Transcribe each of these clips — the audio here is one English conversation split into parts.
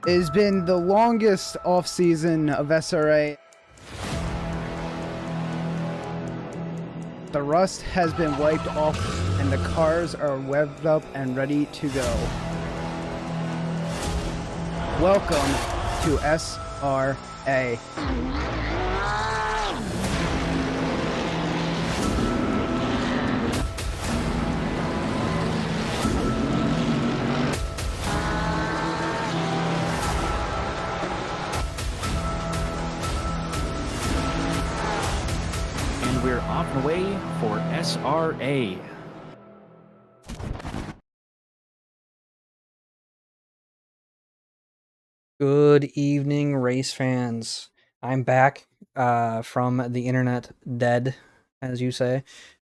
It has been the longest off-season of SRA. The rust has been wiped off and the cars are revved up and ready to go. Welcome to SRA. We're off and away for SRA. Good evening, race fans. I'm back from the internet dead, as you say.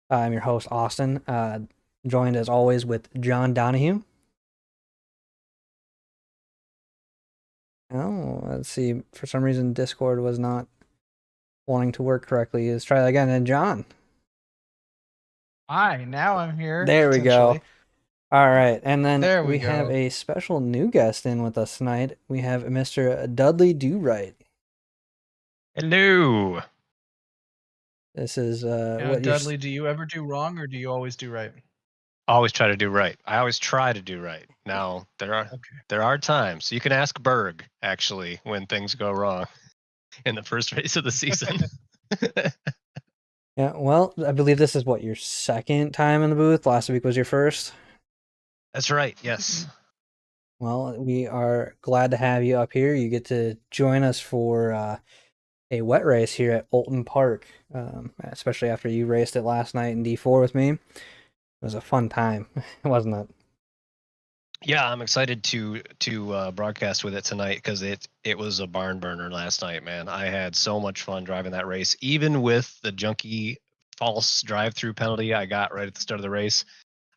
I'm your host, Austin, joined as always with John Donahue. Oh, let's see. For some reason, Discord was not wanting to work correctly. Let's try that again. And John. Hi, now I'm here. There we go. All right, and then we have a special new guest in with us tonight. We have Mr. Dudley Do-Right. Hello. This is what Dudley, do you ever do wrong or do you always do right? Always try to do right. I always try to do right. Now there are times you can ask Berg actually when things go wrong in the first race of the season. Yeah, well, I believe this is what, your second time in the booth? Last week was your first? That's right, yes. Well, we are glad to have you up here. You get to join us for a wet race here at Oulton Park, especially after you raced it last night in D4 with me. It was a fun time, wasn't it? Yeah, I'm excited to broadcast with it tonight because it was a barn burner last night, man. I had so much fun driving that race, even with the junky false drive-through penalty I got right at the start of the race.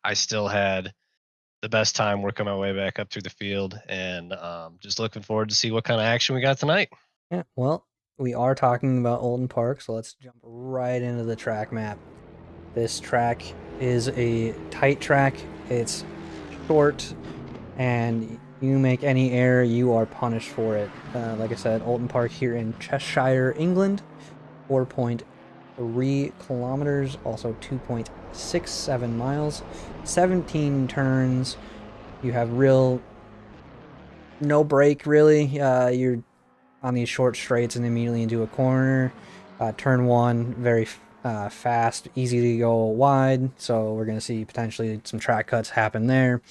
I still had the best time working my way back up through the field, and just looking forward to see what kind of action we got tonight. Yeah, well, we are talking about Oulton Park, so let's jump right into the track map. This track is a tight track. It's short, and you make any error, you are punished for it. Like I said, Oulton Park here in Cheshire, England, 4.3 kilometers, also 2.67 miles, 17 turns. You have no break, really. You're on these short straights and immediately into a corner. Turn 1, very fast, easy to go wide, so we're going to see potentially some track cuts happen there.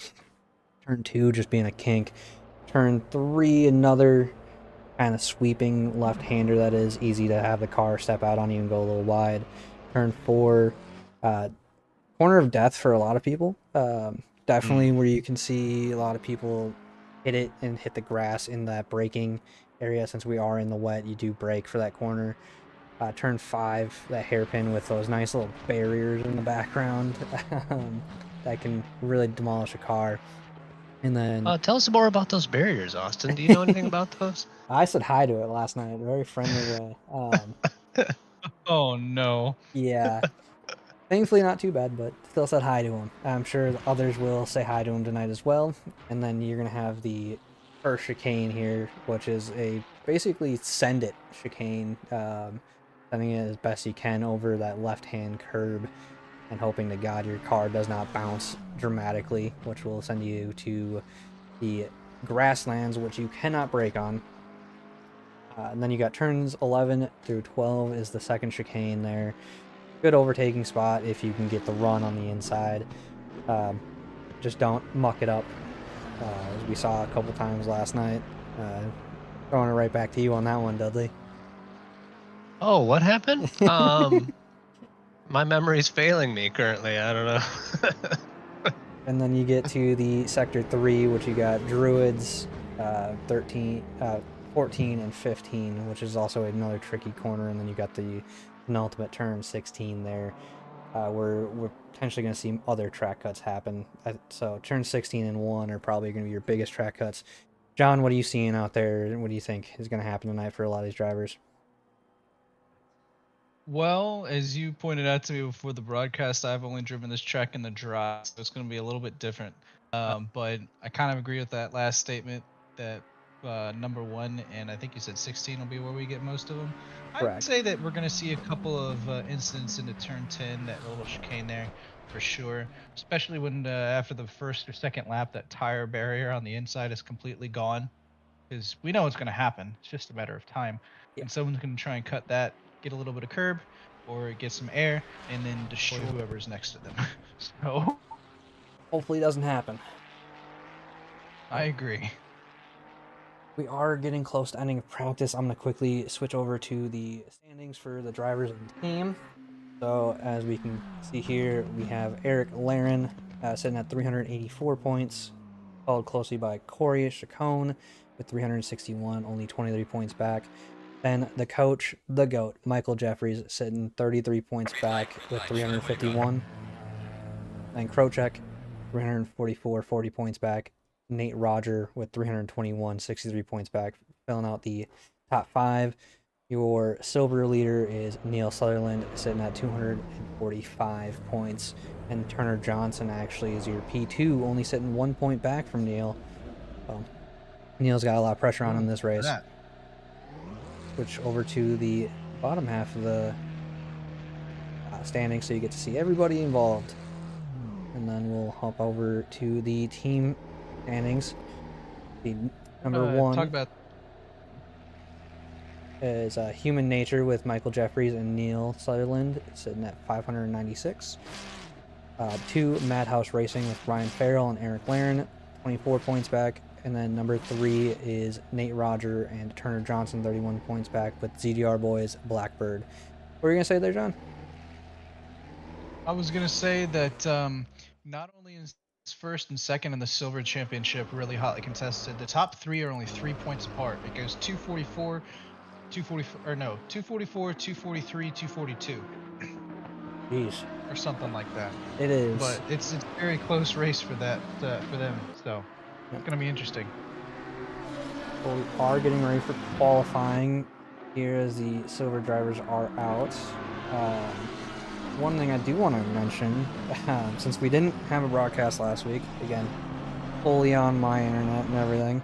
Turn 2 just being a kink. Turn 3, another kind of sweeping left-hander that is easy to have the car step out on you and go a little wide. Turn 4, corner of death for a lot of people. Definitely where you can see a lot of people hit it and hit the grass in that braking area. Since we are in the wet, you do brake for that corner. Turn 5, that hairpin with those nice little barriers in the background that can really demolish a car. And then tell us more about those barriers, Austin. Do you know anything about those? I said hi to it last night in a very friendly way. Oh no. Yeah. Thankfully not too bad, but still said hi to him. I'm sure others will say hi to him tonight as well. And then you're going to have the first chicane here, which is a basically send it chicane, sending it as best you can over that left-hand curb and hoping to God your car does not bounce dramatically, which will send you to the grasslands, which you cannot brake on. And then you got turns 11 through 12 is the second chicane there. Good overtaking spot if you can get the run on the inside. Just don't muck it up, as we saw a couple times last night. Throwing it right back to you on that one, Dudley. Oh, what happened? My memory's failing me currently. I don't know. And then you get to the Sector 3, which you got Druids, 14 and 15, which is also another tricky corner. And then you got the penultimate turn, 16 there. We're potentially going to see other track cuts happen. So turn 16 and 1 are probably going to be your biggest track cuts. John, what are you seeing out there? What do you think is going to happen tonight for a lot of these drivers? Well, as you pointed out to me before the broadcast, I've only driven this track in the dry, so it's going to be a little bit different. But I kind of agree with that last statement that number 1, and I think you said 16 will be where we get most of them. I'd Correct. say that we're going to see a couple of incidents into turn 10, that little chicane there for sure, especially when after the first or second lap, that tire barrier on the inside is completely gone, because we know it's going to happen. It's just a matter of time. Yeah. And someone's going to try and cut that, get a little bit of curb or get some air, and then destroy whoever's next to them. So Hopefully it doesn't happen. I agree. We are getting close to ending practice. I'm going to quickly switch over to the standings for the drivers and team. So as we can see here, we have Eric Laren sitting at 384 points, followed closely by Corey Chacon with 361, only 23 points back. Then the coach, the GOAT, Michael Jeffries, sitting 33 points back with 351. Then Krocek, 344, 40 points back. Nate Roger with 321, 63 points back, filling out the top 5. Your silver leader is Neil Sutherland, sitting at 245 points. And Turner Johnson actually is your P2, only sitting 1 point back from Neil. So Neil's got a lot of pressure on him this race. Switch over to the bottom half of the standing so you get to see everybody involved. And then we'll hop over to the team standings. The number 1 talk about is Human Nature with Michael Jeffries and Neil Sutherland, sitting at 596. 2, Madhouse Racing with Ryan Farrell and Eric Laren, 24 points back. And then number 3 is Nate Roger and Turner Johnson, 31 points back, with ZDR Boys Blackbird. What were you going to say there, John? I was going to say that not only is first and second in the silver championship really hotly contested, the top 3 are only 3 points apart. It goes 244, 243, 242. Jeez. Or something like that. It is. But it's a very close race for that for them. So it's going to be interesting. Well, we are getting ready for qualifying here as the silver drivers are out. One thing I do want to mention, since we didn't have a broadcast last week, again, fully on my internet and everything,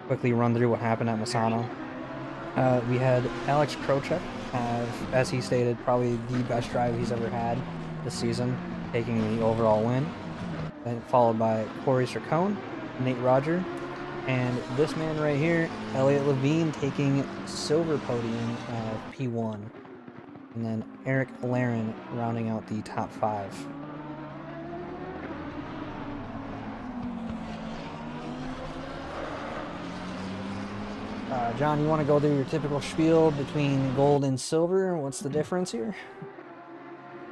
quickly run through what happened at Misano. We had Alex Krocek have, as he stated, probably the best drive he's ever had this season, taking the overall win. Then followed by Corey Chacon, Nate Roger, and this man right here, Elliot Levine, taking silver podium P1. And then Eric Laren rounding out the top 5. John, you want to go through your typical spiel between gold and silver? What's the difference here?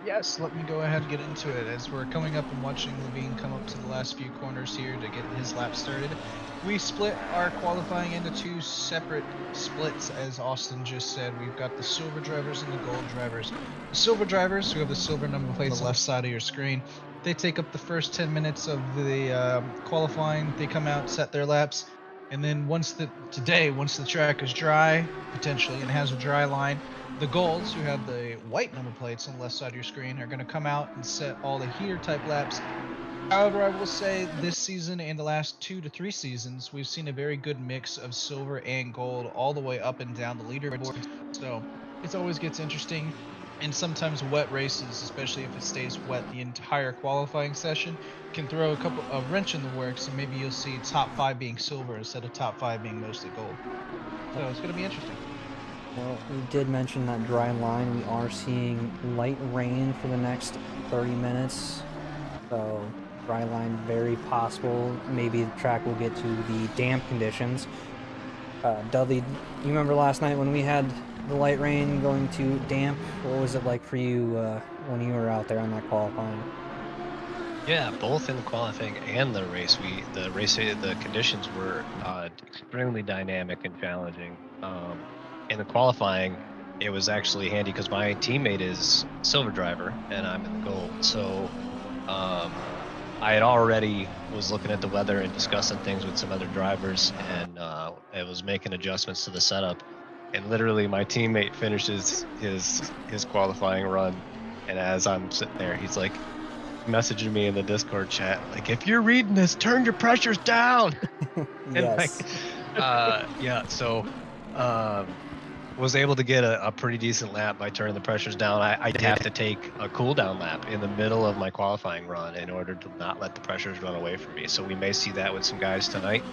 Yes, let me go ahead and get into it. As we're coming up and watching Levine come up to the last few corners here to get his lap started, we split our qualifying into 2 separate splits, as Austin just said. We've got the silver drivers and the gold drivers. The silver drivers, who have the silver number plates on the left side of your screen, they take up the first 10 minutes of the qualifying. They come out, set their laps, and then once the track is dry, potentially, and has a dry line, the golds, who have the white number plates on the left side of your screen, are going to come out and set all the heater type laps. However, I will say this season and the last 2 to 3 seasons, we've seen a very good mix of silver and gold all the way up and down the leaderboard. So it always gets interesting. And sometimes wet races, especially if it stays wet the entire qualifying session, can throw a wrench in the works, and maybe you'll see top 5 being silver instead of top 5 being mostly gold. So it's going to be interesting. Well, we did mention that dry line. We are seeing light rain for the next 30 minutes. So dry line very possible. Maybe the track will get to the damp conditions. Dudley, you remember last night when we had the light rain going to damp? What was it like for you when you were out there on that qualifying? Yeah, both in the qualifying and the race. The conditions were extremely dynamic and challenging. In the qualifying, it was actually handy because my teammate is silver driver and I'm in the gold. So I had already was looking at the weather and discussing things with some other drivers, and I was making adjustments to the setup. And literally, my teammate finishes his qualifying run, and as I'm sitting there, he's like messaging me in the Discord chat, like, "If you're reading this, turn your pressures down." And Yes. Yeah, so was able to get a pretty decent lap by turning the pressures down. I did have to take a cool down lap in the middle of my qualifying run in order to not let the pressures run away from me. So we may see that with some guys tonight,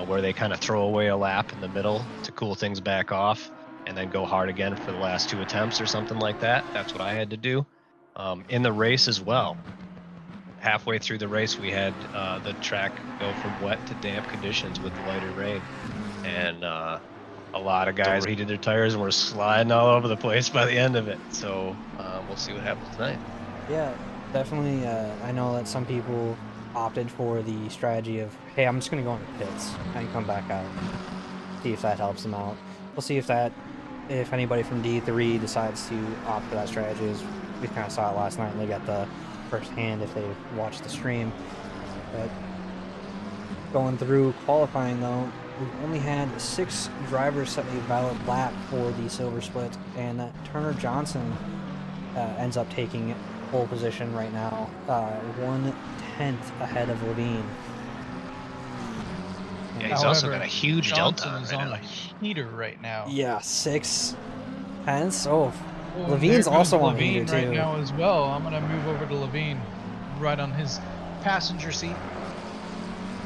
where they kind of throw away a lap in the middle to cool things back off and then go hard again for the last 2 attempts or something like that. That's what I had to do. In the race as well. Halfway through the race, we had the track go from wet to damp conditions with the lighter rain. And a lot of guys heated their tires and were sliding all over the place by the end of it. So we'll see what happens tonight. Yeah, definitely. I know that some people opted for the strategy of, hey, I'm just going to go into pits and come back out and see if that helps them out. We'll see if anybody from D3 decides to opt for that strategy. As we kind of saw it last night, and they got the first hand if they watched the stream. But going through qualifying, though, we've only had 6 drivers set a valid lap for the silver split, and Turner Johnson ends up taking pole position right now, 1/10 ahead of Levine. Yeah, he's also got a huge Johnson delta is right on now. a heater right now. Yeah, 6 tenths. Oh, Well, Levine's there goes also on a Levine heater right too. now as well. I'm gonna move over to Levine, right on his passenger seat.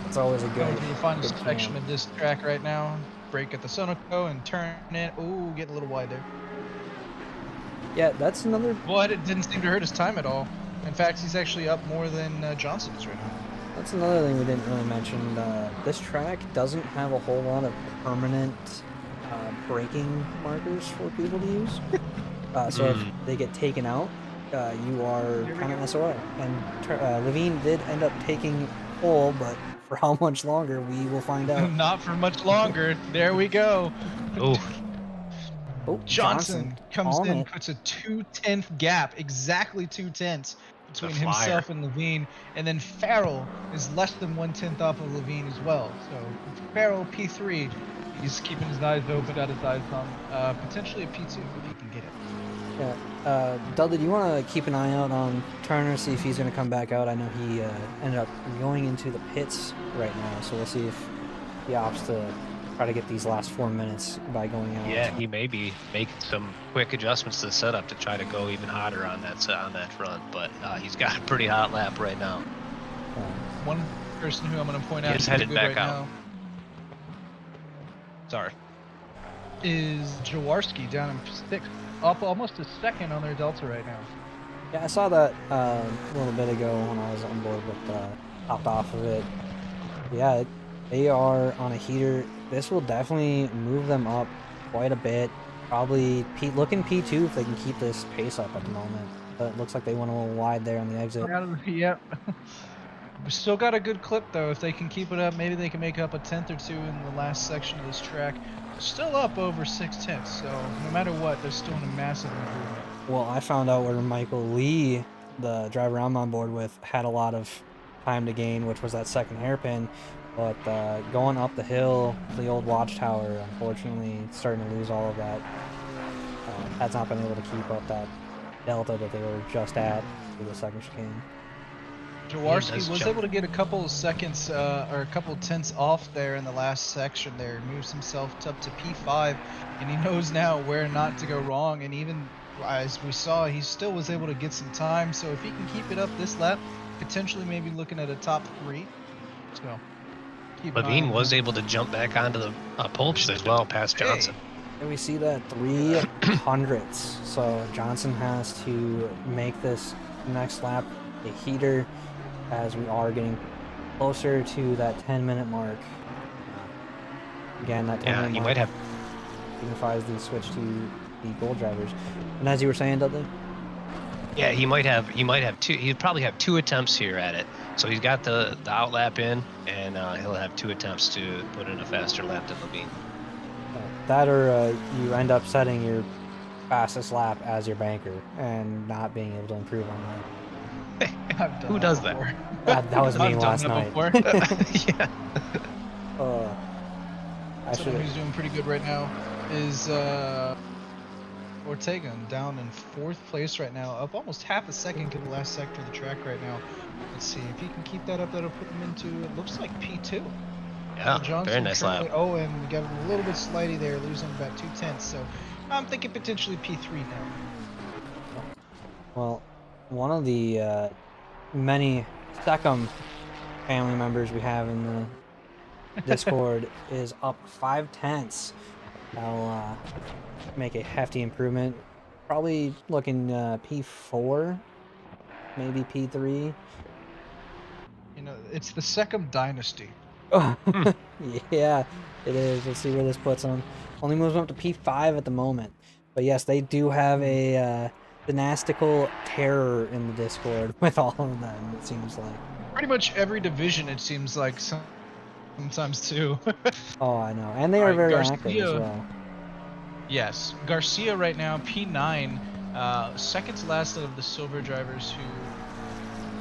It's always a Going good. through the final good section cam. of this track right now. Brake at the Sonoco and turn in. Ooh, getting a little wide there. Yeah, that's another. But it didn't seem to hurt his time at all. In fact, he's actually up more than Johnson is right now. That's another thing we didn't really mention. This track doesn't have a whole lot of permanent braking markers for people to use. So if they get taken out, you are kind of SRA. And Levine did end up taking pole, but for how much longer, we will find out. Not for much longer. There we go. Oh, Johnson comes on in, it. puts a 2/10 gap, exactly 2/10 between himself and Levine, and then Farrell is less than 1/10 off of Levine as well. So Farrell P3, he's keeping his eyes open, got his eyes on potentially a P2 if he can get it. Yeah. Dudley, do you want to keep an eye out on Turner, see if he's going to come back out? I know he ended up going into the pits right now, so we'll see if he opts to try to get these last 4 minutes by going out. Yeah, he may be making some quick adjustments to the setup to try to go even hotter on that front, but he's got a pretty hot lap right now. One person who I'm going to point out He's is headed good back right out. now Sorry. is Jaworski down in 6th, up almost a second on their delta right now. Yeah, I saw that a little bit ago when I was on board, but hopped off of it. Yeah, they are on a heater. This will definitely move them up quite a bit. Probably looking P2 if they can keep this pace up at the moment. But it looks like they went a little wide there on the exit. Yep. We still got a good clip though. If they can keep it up, maybe they can make up a 10th or 2 in the last section of this track. They're still up over 6/10, so no matter what, they're still in a massive improvement. Well, I found out where Michael Lee, the driver I'm on board with, had a lot of time to gain, which was that second hairpin. But going up the hill, the old watchtower, unfortunately, starting to lose all of that. Has not been able to keep up that delta that they were just at through the second chicane. Jaworski was able to get a couple of seconds or a couple of tenths off there in the last section there. Moves himself up to P5, and he knows now where not to go wrong. And even as we saw, he still was able to get some time. So if he can keep it up this lap, potentially maybe looking at a top 3. So Levine was able to jump back onto the pole position as well, past Johnson. And we see that 300ths. So Johnson has to make this next lap a heater as we are getting closer to that 10-minute mark. Again, that 10-minute mark he might have signifies the switch to the gold drivers. And as you were saying, Dudley? Yeah, he might have 2. He'd probably have 2 attempts here at it. So he's got the outlap in, and he'll have 2 attempts to put in a faster lap than Levine. That or you end up setting your fastest lap as your banker and not being able to improve on that. Who does that? That was me last night. Yeah. Someone who's doing pretty good right now is Ortega, down in 4th place right now, up almost half a second to the last sector of the track right now. Let's see if he can keep that up. That'll put him into, it looks like P2. Yeah, Johnson very nice lap. currently- Oh, and we got a little bit slidey there, losing about 2/10. So I'm thinking potentially P3 now. Well, one of the many Secum family members we have in the Discord is up 5/10. That'll make a hefty improvement. Probably looking P4, maybe P3. You know, it's the Second Dynasty. Oh, yeah, it is. Let's see where this puts them. Only moves them up to P5 at the moment. But yes, they do have a dynastical terror in the Discord with all of them, it seems like. Pretty much every division, it seems like sometimes too. Oh, I know. And they are Alright, very Garcia. active as well. Yes, Garcia right now, P9, second to last of the silver drivers who,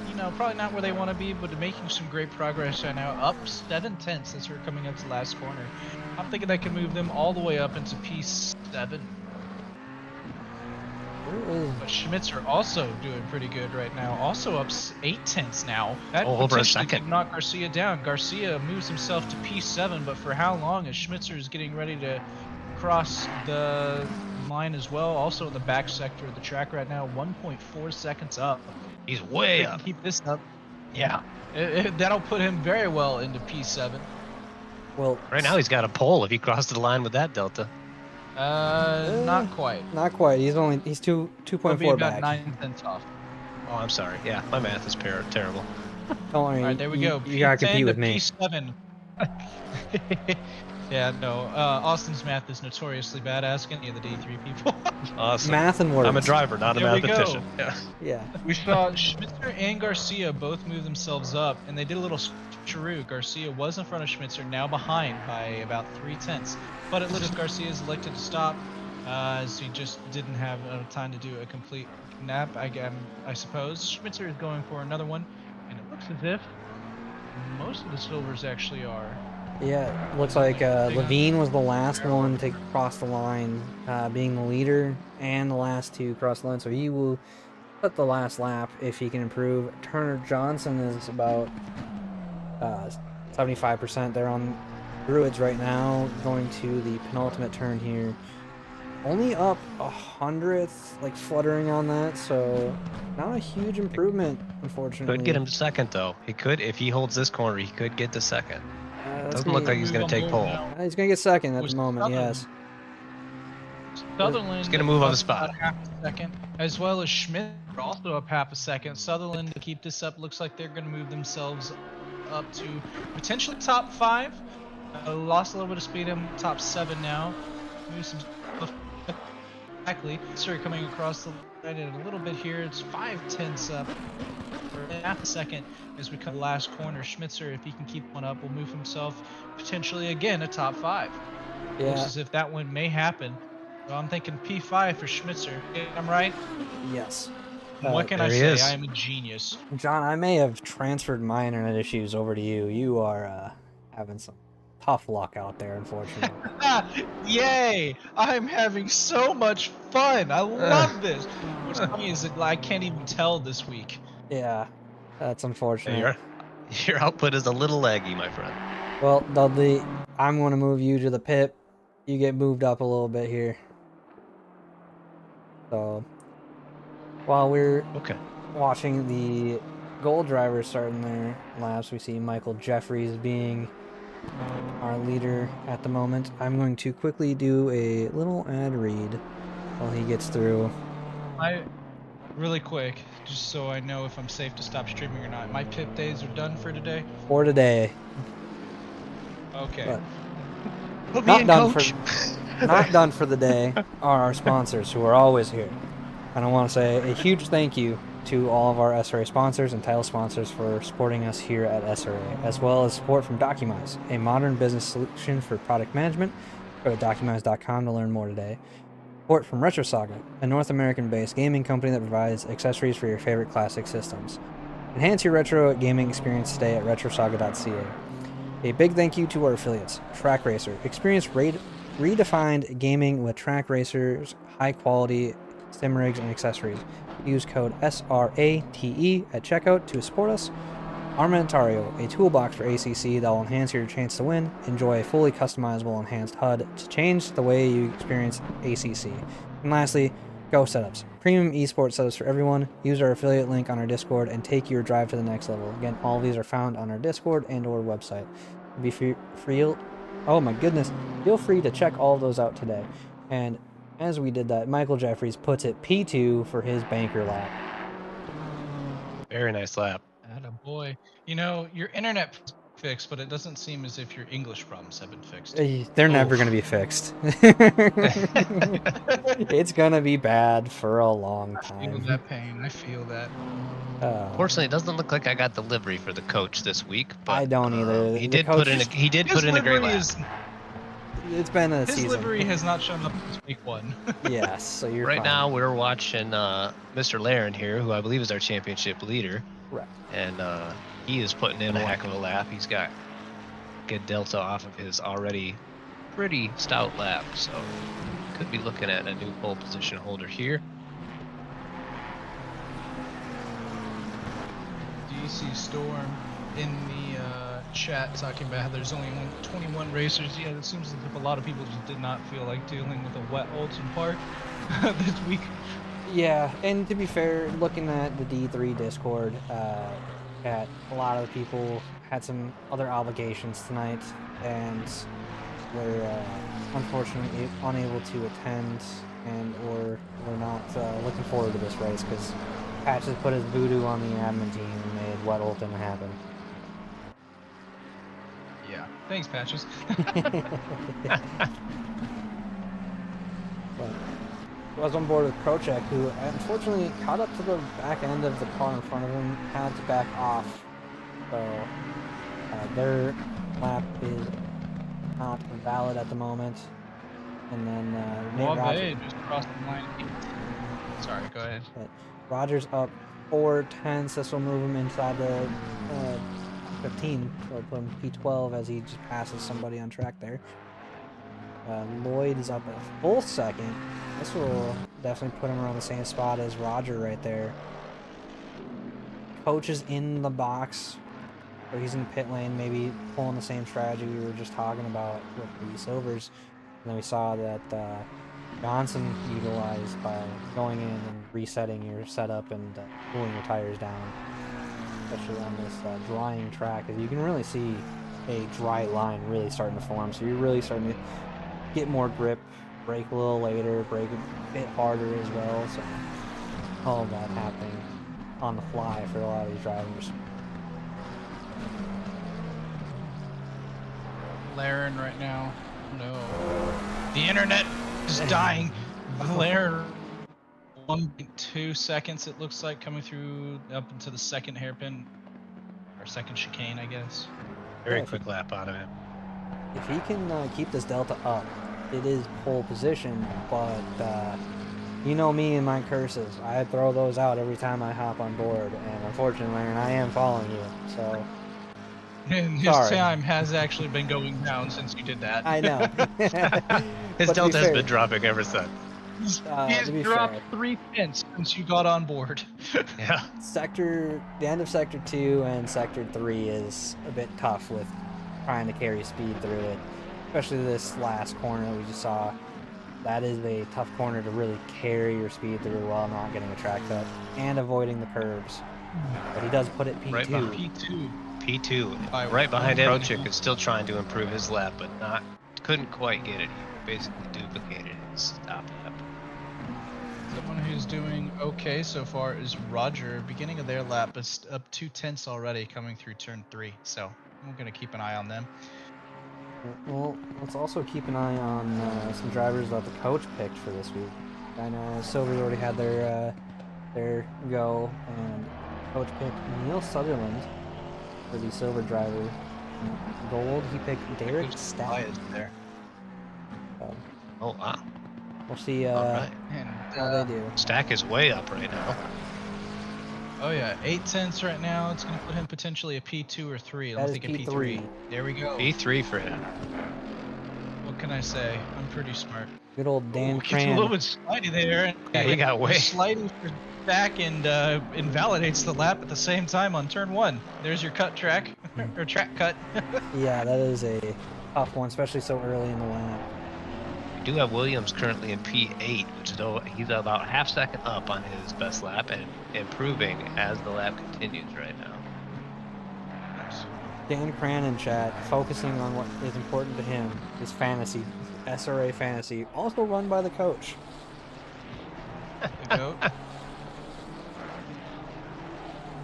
you know, probably not where they want to be, but making some great progress right now. Up 7/10 as we're coming up to the last corner. I'm thinking that can move them all the way up into P7. But Schmitzer also doing pretty good right now. Also up 8/10 now. That over a potentially second. could knock Garcia down. Garcia moves himself to P7, but for how long? As Schmitzer is getting ready to cross the line as well. Also in the back sector of the track right now, 1.4 seconds up. He's way If he up. can keep this up. Yeah, that'll put him very well into P7. Well, Right now he's got a pole if he crossed the line with that delta. Not quite. not quite. He's He'll be 2.4 about back. 9/10 off. Oh, I'm sorry. Yeah, my math is terrible. Don't worry. All right, there we go. You gotta P10 compete to with me. P7. Yeah, no. Austin's math is notoriously bad. Ask any of the D3 people. Awesome. Math and words. I'm a driver, not a There we go. mathematician. Yeah. Yeah. We saw Schmitzer and Garcia both move themselves up, and they did a little switcheroo. Garcia was in front of Schmitzer, now behind by about 3/10. But it looks like Garcia's elected to stop, as he just didn't have enough time to do a complete nap, I suppose. Schmitzer is going for another one, and it looks as if most of the silvers actually are. Yeah, looks like Levine was the last one to cross the line, being the leader and the last to cross the line. So he will put the last lap if he can improve. Turner Johnson is about 75% there on Druids right now, going to the penultimate turn here. Only up 100th, like fluttering on that, so not a huge improvement, unfortunately. Could get him to second though. He could, if he holds this corner, he could get to second. Doesn't look like he's going to take pole. He's going to get second at Was the moment, Sutherland. yes. Sutherland He's gonna move on the up spot. about half a second, as well as Schmidt also up half a second. Sutherland, to keep this up, looks like they're going to move themselves up to potentially top 5. Lost a little bit of speed in top 7 now. Move some exactly. Sorry, coming across the line in a little bit here. It's 5/10 up for half a second as we come to the last corner. Schmitzer, if he can keep one up, will move himself potentially again a top 5. Looks Yeah, as if that one may happen. Well, I'm thinking P5 for Schmitzer. I'm right. yes. What can I there he say? is. I am a genius. John, I may have transferred my internet issues over to you. You are having some tough luck out there, unfortunately. Yay! I'm having so much fun. I love this. What's funny is that I can't even tell this week. Yeah, that's unfortunate. Your output is a little laggy, my friend. Well, Dudley, I'm going to move you to the pit. You get moved up a little bit here. So, while we're Okay. watching the gold drivers starting their laps, we see Michael Jeffries being our leader at the moment. I'm going to quickly do a little ad read while he gets through. Really quick, just so I know if I'm safe to stop streaming or not. My pip days are done for today. For today. Okay. But Put me not in, done coach. not done for the day are our sponsors who are always here. And I want to say a huge thank you to all of our SRA sponsors and title sponsors for supporting us here at SRA, as well as support from Documize, a modern business solution for product management. Go to documize.com to learn more today. Support from Retro Saga, a North American-based gaming company that provides accessories for your favorite classic systems. Enhance your retro gaming experience today at retrosaga.ca. A big thank you to our affiliates, Track Racer. Experience redefined gaming with Track Racer's high-quality sim rigs and accessories. Use code SRATE at checkout to support us. Armamentario, a toolbox for ACC that will enhance your chance to win. Enjoy a fully customizable enhanced HUD to change the way you experience ACC. And lastly, Go Setups. Premium esports setups for everyone. Use our affiliate link on our Discord and take your drive to the next level. Again, all of these are found on our Discord and or website. Be free. Oh my goodness. Feel free to check all of those out today. And as we did that, Michael Jeffries puts it P2 for his banker lap. Very nice lap. Attaboy. You know, your internet fixed, but it doesn't seem as if your English problems have been fixed. They're never going to be fixed. It's going to be bad for a long I feel time. that pain. I feel that. Fortunately, it doesn't look like I got the livery for the coach this week. But, I don't either. He The did coach put in. He did put in a great lap. It's been a His season. livery has not shown up since week 1. Yes, so you're Right fine. now, we're watching Mr. Laren here, who I believe is our championship leader. Correct. And he is putting in a heck of a lap. He's got good delta off of his already pretty stout lap. So could be looking at a new pole position holder here. DC Storm in the chat talking about how there's only 21 racers. Yeah, it seems as if a lot of people just did not feel like dealing with a wet Oulton Park this week. Yeah, and to be fair, looking at the D3 Discord, at a lot of the people had some other obligations tonight and were unfortunately unable to attend and or were not looking forward to this race because Patches put his voodoo on the admin team and made Wet Oulton happen. Yeah, thanks, Patches. But I was on board with Krocek, who unfortunately caught up to the back end of the car in front of him, had to back off. So their lap is not valid at the moment. And then Nate Rogers, just crossed the line. Sorry, go ahead. Rogers up 4/10. This will move him inside the 15. So put him P12 as he just passes somebody on track there. Lloyd is up a full second. This will definitely put him around the same spot as Roger right there. Coach is in the box, or he's in the pit lane, maybe pulling the same strategy we were just talking about with the Silvers. And then we saw that Johnson utilized by going in and resetting your setup and cooling your tires down, especially on this drying track, as you can really see a dry line really starting to form. So you're really starting to get more grip, brake a little later, brake a bit harder as well. So all of that happening on the fly for a lot of these drivers. Laren right now. No. The internet is dying. Laren 1.2 seconds it looks like coming through up into the second hairpin. Or second chicane, I guess. Very quick lap out of him. If he can keep this delta up, it is pole position, but you know me and my curses. I throw those out every time I hop on board, and unfortunately, Aaron, I am following you, so... And his time has actually been going down since you did that. I know. His delta has been dropping ever since. He's dropped 3 tenths since you got on board. Yeah. The end of Sector 2 and Sector 3 is a bit tough with trying to carry speed through it. Especially this last corner we just saw. That is a tough corner to really carry your speed through while not getting a track cut and avoiding the curves. But he does put it P2. Right behind P2. Right behind Krocek is still trying to improve his lap, but couldn't quite get it. He basically duplicated his stop lap. Someone who's doing okay so far is Roger. Beginning of their lap is up 2 tenths already coming through turn 3. So I'm going to keep an eye on them. Well, let's also keep an eye on some drivers that the coach picked for this week. I know Silver's already had their go, and coach picked Neil Sutherland for the Silver driver. Gold, he picked Derek Stack. There. Oh, wow. We'll see All right. how they do. Stack is way up right now. Oh yeah, 8 tenths right now. It's going to put him potentially a P2 or 3. I don't think a P3. There we go. P3 for him. Well, What can I say? I'm pretty smart. Good old Dan Gets a little Cran. bit slidey there. Yeah, he got way. Sliding back and invalidates the lap at the same time on turn 1. There's your cut track, or track cut. Yeah, that is a tough one, especially so early in the lap. We do have Williams currently in P8, which is he's about half second up on his best lap and improving as the lap continues right now. Dan Cran in chat, focusing on what is important to him, his fantasy, SRA fantasy, also run by the coach. The goat.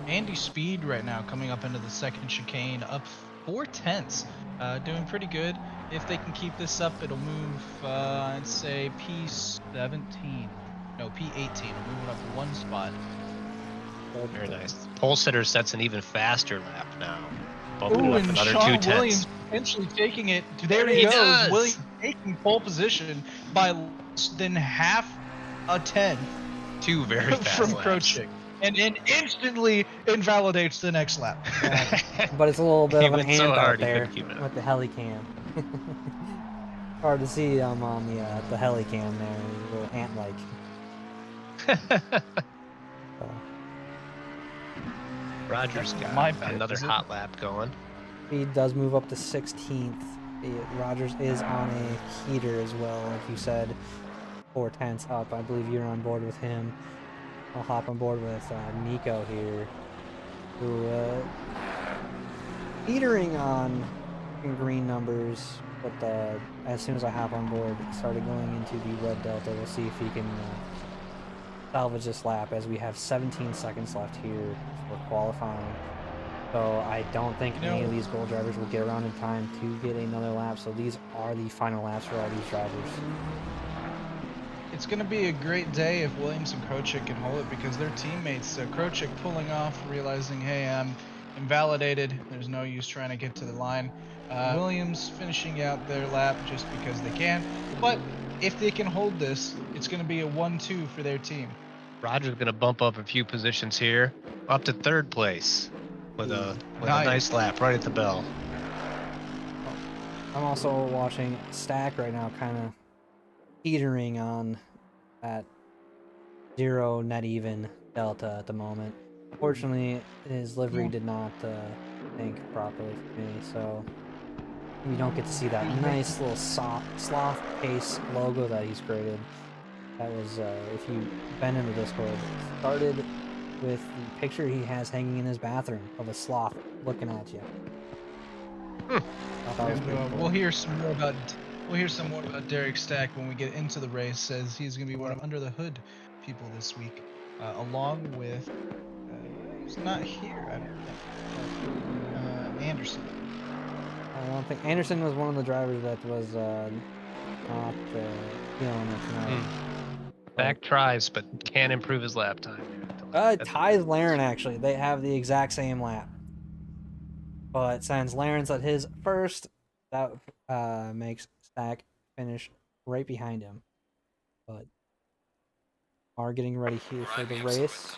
Andy Speed right now coming up into the second chicane, up 4/10, doing pretty good. If they can keep this up, it'll move, I'd say P17. No, P18. It'll move it up one spot. Very nice. Pole sitter sets an even faster lap now. Bumping Ooh, it up and another Sean 2/10. Williams potentially taking it. There He he goes. does. Williams taking pole position by less than half a 10 Two very fast from laps. Krochik. And instantly invalidates the next lap. But it's a little bit He of an went ant so out hard he there couldn't keep it up. with the helicam. Hard to see him on the helicam there, a little ant-like. Rogers That's got my pit, another is it? hot lap going. Speed does move up to 16th. Rogers is on a heater as well, like you said, 4/10 up. I believe you're on board with him. I'll hop on board with Nico here, who teetering on green numbers, but as soon as I hop on board, started going into the red delta. We'll see if he can salvage this lap, as we have 17 seconds left here for qualifying. So I don't think any of these gold drivers will get around in time to get another lap. So these are the final laps for all these drivers. It's going to be a great day if Williams and Krochik can hold it, because their teammates, Krochik pulling off, realizing, hey, I'm invalidated. There's no use trying to get to the line. Williams finishing out their lap just because they can. But if they can hold this, it's going to be a 1-2 for their team. Rogers going to bump up a few positions here, up to third place with a nice lap right at the bell. I'm also watching Stack right now, kind of teetering on that 0 net even delta at the moment. Fortunately, his livery did not think properly for me, so we don't get to see that nice little sloth pace logo that he's created. That was, if you've been in the Discord, it started with the picture he has hanging in his bathroom of a sloth looking at you. I thought it was pretty cool. We'll hear some more about Derek Stack when we get into the race, as he's going to be one of under the hood people this week, along with he's not here, I don't think. Anderson. I don't think Anderson was one of the drivers that was not feeling it tonight. Back tries, but can improve his lap time. Ties Laren, actually. They have the exact same lap. But since Laren's at his first, that makes Stack finish right behind him. But are getting ready here for the race.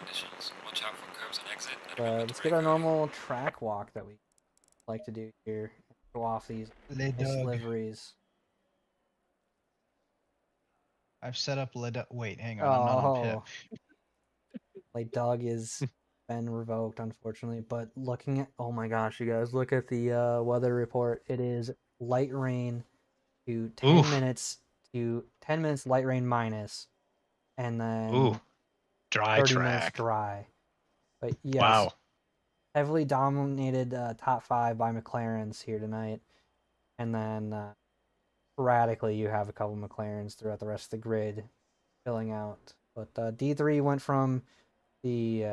Watch out for curbs and exit. But let's get our normal track walk that we like to do here. Go off these nice liveries. I've set up wait, hang on, I'm not on pit. Like Doug is been revoked, unfortunately. But looking at, oh my gosh, you guys, look at the weather report. It is light rain to 10 minutes light rain minus, and then dry 30 track. minutes dry. But yes, wow, heavily dominated top 5 by McLarens here tonight, and then sporadically you have a couple McLarens throughout the rest of the grid filling out. But D3 went from the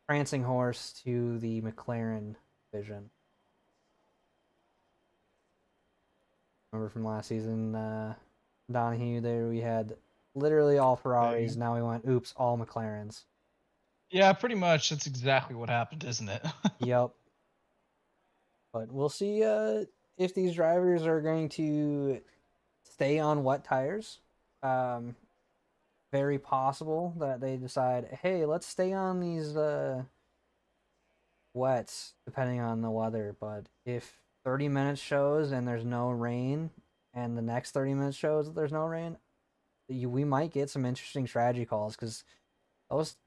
prancing horse to the McLaren division. Remember from last season, Donahue, there we had literally all Ferraris. Now we went, oops, all McLarens. Yeah, pretty much. That's exactly what happened, isn't it? Yep. But we'll see if these drivers are going to stay on wet tires. Very possible that they decide, hey, let's stay on these wets, depending on the weather. But if 30 minutes shows and there's no rain, and the next 30 minutes shows that there's no rain, we might get some interesting strategy calls, because those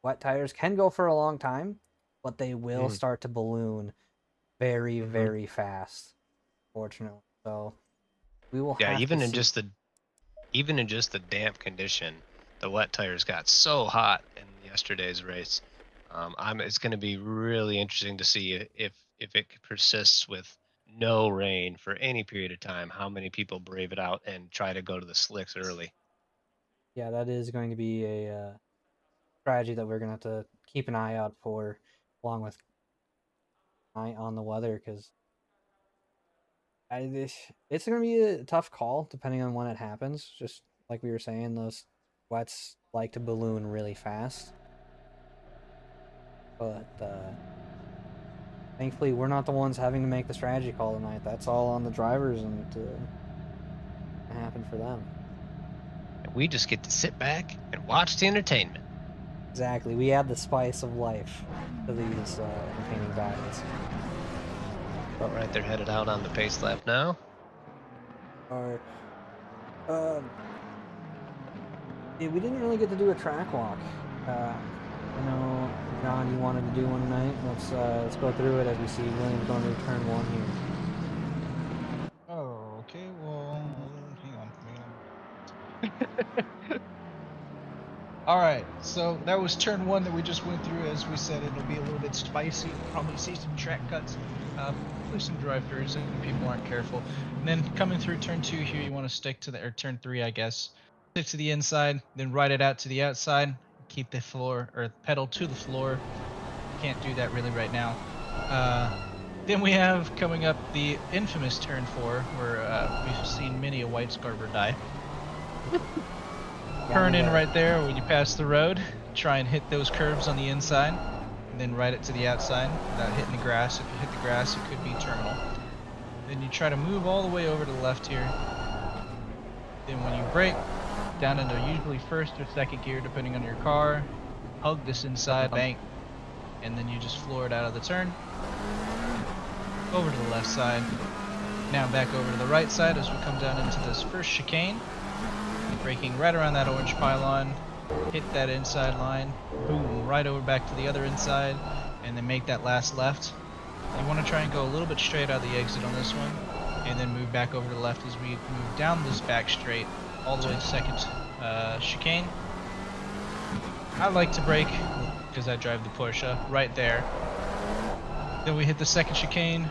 wet tires can go for a long time, but they will start to balloon very, very fast, fortunately. So we will Yeah, have even to in see. just the damp condition, the wet tires got so hot in yesterday's race. It's going to be really interesting to see if it persists with no rain for any period of time, how many people brave it out and try to go to the slicks early. Yeah, that is going to be a strategy that we're going to have to keep an eye out for, along with eye on the weather, because it's going to be a tough call depending on when it happens. Just like we were saying, those wets like to balloon really fast. But thankfully, we're not the ones having to make the strategy call tonight. That's all on the drivers, and to happen for them. And we just get to sit back and watch the entertainment. Exactly. We add the spice of life to these entertaining battles. All right, they're headed out on the pace lap now. Or, yeah, we didn't really get to do a track walk. I know, John, you wanted to do one tonight. Let's go through it as we see Williams going to turn 1 here. Oh, okay. Well, hang on. All right. So that was turn 1 that we just went through. As we said, it'll be a little bit spicy. We'll probably see some track cuts, probably some drive-throughs, and people aren't careful. And then coming through turn 2 here, you want to stick to or turn 3, I guess. Stick to the inside, then ride it out to the outside. Keep the floor or pedal to the floor. Can't do that really right now. Then we have coming up the infamous turn 4, where we've seen many a white scarver die. Turn in right there when you pass the road. Try and hit those curves on the inside, and then ride it to the outside without hitting the grass. If you hit the grass, it could be terminal. Then you try to move all the way over to the left here. Then when you brake, down into usually first or second gear depending on your car, hug this inside bank, and then you just floor it out of the turn, over to the left side, now back over to the right side as we come down into this first chicane, braking right around that orange pylon, hit that inside line, boom, right over back to the other inside, and then make that last left. You want to try and go a little bit straight out of the exit on this one, and then move back over to the left as we move down this back straight all the way to second chicane. I like to brake because I drive the Porsche right there. Then we hit the second chicane,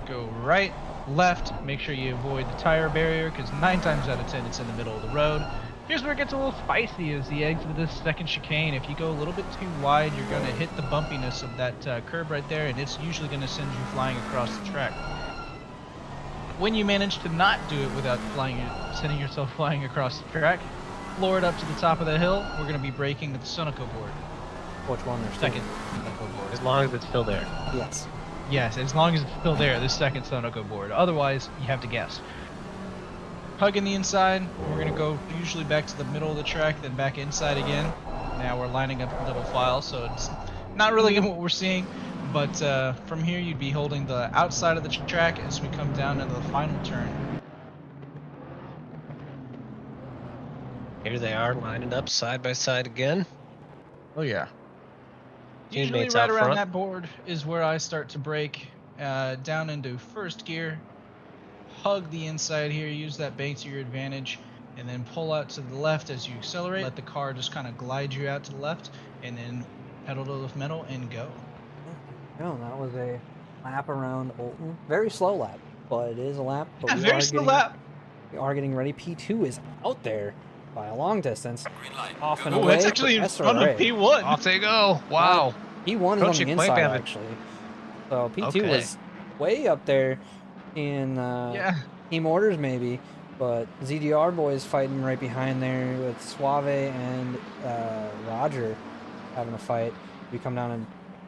go right, left, make sure you avoid the tire barrier because 9 times out of 10 it's in the middle of the road. Here's where it gets a little spicy is the exit of this second chicane. If you go a little bit too wide, you're going to hit the bumpiness of that curb right there, and it's usually going to send you flying across the track. When you manage to not do it without sending yourself flying across the track, floor it up to the top of the hill. We're going to be braking at the Sunoco board. Which one? There's Second Sunoco board. As long as it's still there. Yes. Yes, as long as it's still there, this second Sunoco board. Otherwise, you have to guess. Hugging the inside, we're going to go usually back to the middle of the track, then back inside again. Now we're lining up a double file, so it's not really what we're seeing. But from here, you'd be holding the outside of the track as we come down into the final turn. Here they are lining up side by side again. Oh yeah. Usually Teammates right out around front. that board is where I start to brake down into first gear. Hug the inside here, use that bank to your advantage, and then pull out to the left as you accelerate. Let the car just kind of glide you out to the left, and then pedal to the metal and go. No, that was a lap around Oulton. Very slow lap, but it is a lap. But Yeah, very slow lap. We are getting ready. P2 is out there by a long distance. Green light. Off and Oh, away. it's actually in for front of SRA. P1. Off they go. Wow. P1 is Coach, on the you might inside, have it. actually. So P2 Okay. was way up there in Yeah. team orders, maybe. But ZDR boys fighting right behind there with Suave and Roger having a fight. We come down in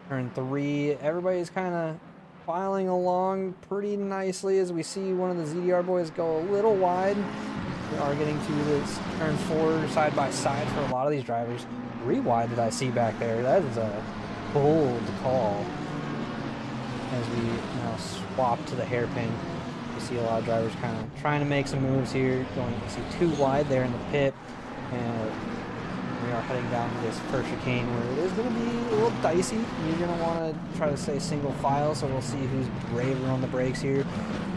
turn 3. Everybody's kind of filing along pretty nicely as we see one of the ZDR boys go a little wide. We are getting to this turn 4 side by side for a lot of these drivers. 3 wide did I see back there. That is a bold call as we now swap to the hairpin. You see a lot of drivers kind of trying to make some moves here. Going, you see 2 wide there in the pit, and we are heading down to this first chicane where it is going to be a little dicey. You're going to want to try to stay single file, so we'll see who's braver on the brakes here.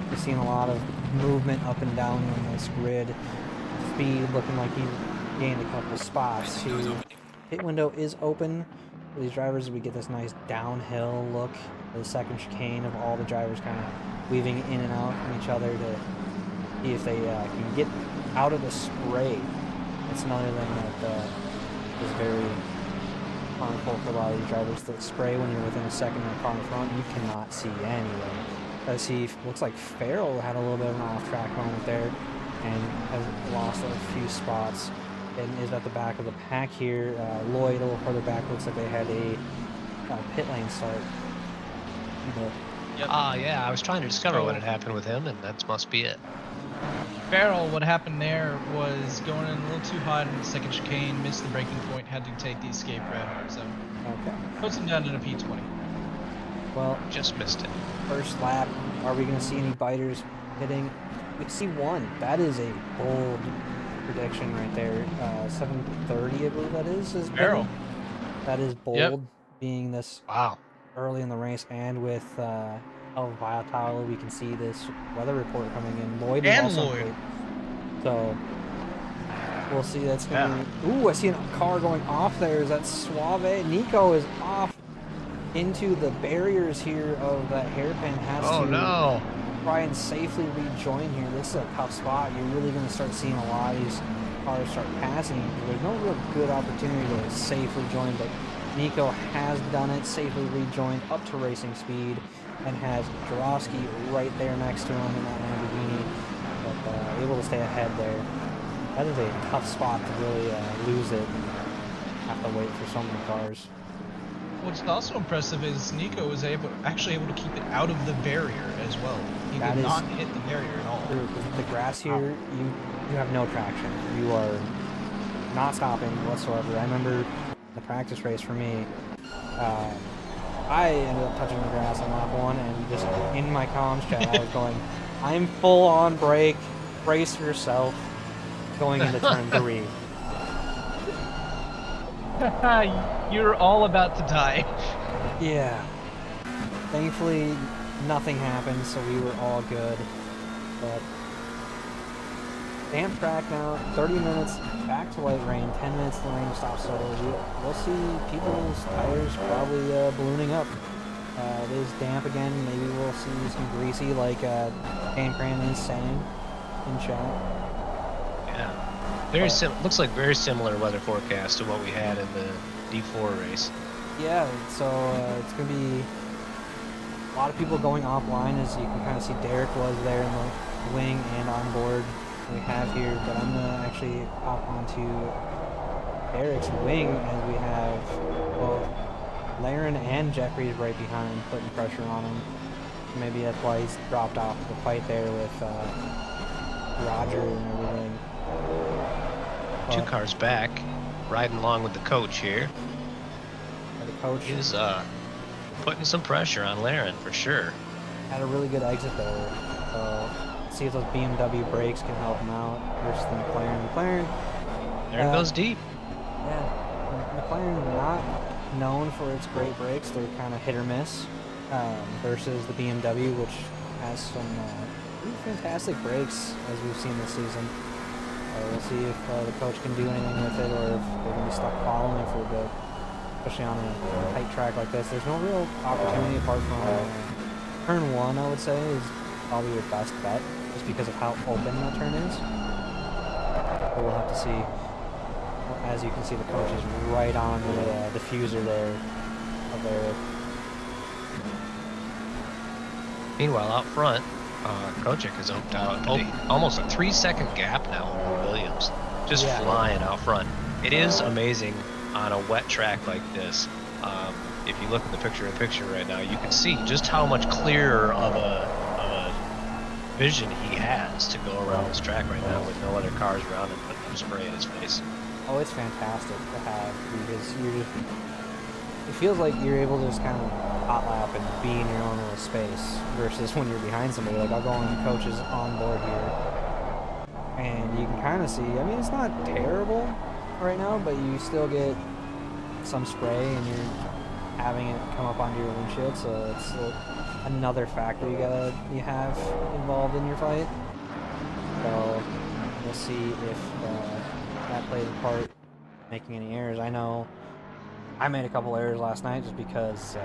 We've seen a lot of movement up and down on this grid. Speed looking like he gained a couple spots. Pit window is open for these drivers. We get this nice downhill look at the second chicane of all the drivers kind of weaving in and out from each other to see if they can get out of the spray. It's another thing that is very harmful for a lot of these drivers. The spray when you're within a second of the car in front, you cannot see anyway. As he looks like Farrell had a little bit of an off-track moment there and has lost a few spots and is at the back of the pack here. Lloyd a little further back looks like they had a pit lane start. Yep. Yeah, I was trying to discover what had happened with him, and that must be it. Farrell, what happened there was going in a little too hot in the second chicane, missed the braking point, had to take the escape route, so Okay. puts him down in a P20. Well, Just missed it. first lap, are we going to see any biters hitting? We see one. That is a bold prediction right there. 7:30, I believe that is. Farrell. That is bold, Yep. being this Wow. early in the race, and with how volatile we can see this weather report coming in. Lloyd is And also Lloyd. great. So we'll see. That's gonna be. Ooh, I see a car going off there. Is that Suave? Nico is off into the barriers here of that hairpin. Has Oh to no. try and safely rejoin here. This is a tough spot. You're really going to start seeing a lot of these cars start passing. There's no real good opportunity to safely join, but Nico has done it, safely rejoined up to racing speed, and has Jarofsky right there next to him in that Lamborghini, but able to stay ahead there. That is a tough spot to really lose it and have to wait for so many cars. What's also impressive is Nico was actually able to keep it out of the barrier as well. He That did is not hit the barrier at all. True, 'cause the grass here, you have no traction. You are not stopping whatsoever. I remember the practice race for me, I ended up touching the grass on lap 1, and just in my comms chat I was going, I'm full on brake, brace yourself, going into turn 3. You're all about to die. Yeah. Thankfully, nothing happened, so we were all good. But damp track now, 30 minutes back to light rain, 10 minutes the rain will stop. So we'll see people's tires probably ballooning up. It is damp again. Maybe we'll see some greasy, like Dan Cran is saying in chat. Yeah. Very looks like very similar weather forecast to what we had in the D4 race. Yeah, so it's going to be a lot of people going offline, as you can kind of see Derek was there in the wing and on board we have here, but I'm going to actually hop onto Derek's wing as we have both Laren and Jeffries right behind, putting pressure on him. Maybe that's why he's dropped off the fight there with Roger and everything. 2 cars back, riding along with the coach here. The coach He's putting some pressure on Laren for sure. had a really good exit there. So see if those BMW brakes can help him out versus the McLaren. There goes deep. Yeah, McLaren not known for its great brakes. They're kind of hit or miss versus the BMW, which has some pretty fantastic brakes as we've seen this season. We'll see if the coach can do anything with it, or if they're going to be stuck following it for a bit, especially on a tight track like this. There's no real opportunity apart from turn 1, I would say, is probably your best bet, just because of how open that turn is. But we'll have to see. As you can see, the coach is right on the diffuser there. Meanwhile, out front, Kochik has oped out almost a 3-second gap now over Williams. Just flying out front. It is amazing on a wet track like this. If you look at the picture-in-picture right now, you can see just how much clearer of a vision he has to go around this track right now with no other cars around him putting spray in his face. Oh, it's fantastic to have, because you're just it feels like you're able to just kind of hot lap and be in your own little space versus when you're behind somebody. Like I'll go on coaches on board here, and you can kind of see. I mean, it's not terrible right now, but you still get some spray, and you're having it come up onto your windshield. So it's another factor you have involved in your fight. So we'll see if that plays a part making any errors. I know I made a couple errors last night just because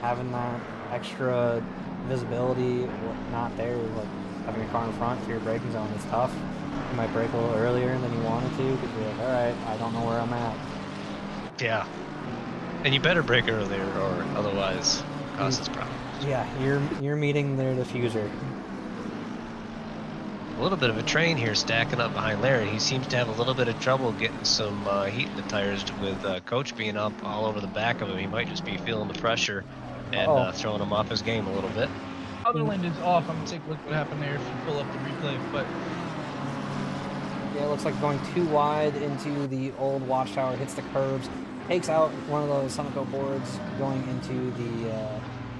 having that extra visibility not there, like having your car in front for your braking zone is tough. You might brake a little earlier than you wanted to because you're like, all right, I don't know where I'm at. Yeah. And you better brake earlier or otherwise it causes problems. Yeah, you're meeting their diffuser. A little bit of a train here stacking up behind Larry. He seems to have a little bit of trouble getting some heat in the tires with Coach being up all over the back of him. He might just be feeling the pressure and throwing him off his game a little bit. Sutherland is off. I'm going to take a look what happened there if you pull up the replay. But yeah, it looks like going too wide into the old watchtower, hits the curbs, takes out one of those Sunoco boards going into the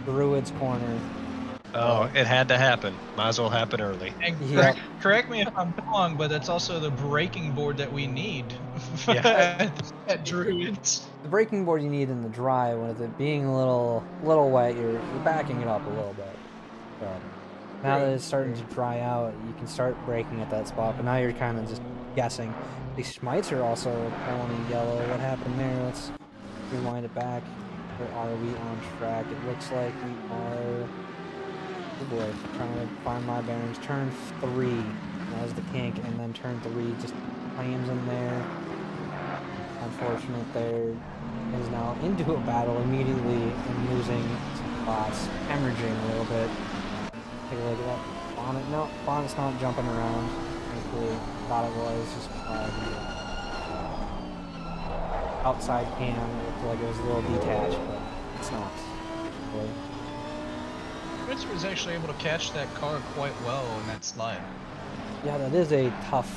Druids corner. Oh, it had to happen. Might as well happen early. And correct me if I'm wrong, but that's also the braking board that we need at Druids. The braking board you need in the dry, with it being a little wet, you're backing it up a little bit. But now that it's starting to dry out, you can start braking at that spot. But now you're kind of just guessing. The Schmites are also pulling in yellow. What happened there? Let's rewind it back. Where are we on track? It looks like we are. Oh boy, trying to find my bearings. Turn 3, that was the kink, and then turn 3 just slams in there. Unfortunate there. Is now into a battle immediately and losing some spots, hemorrhaging a little bit. Take a look at that bonnet. No, bonnet's not jumping around. Thankfully, thought it was just outside cam. It looked like it was a little detached, but it's not. Really. Spencer was actually able to catch that car quite well in that slide. Yeah, that is a tough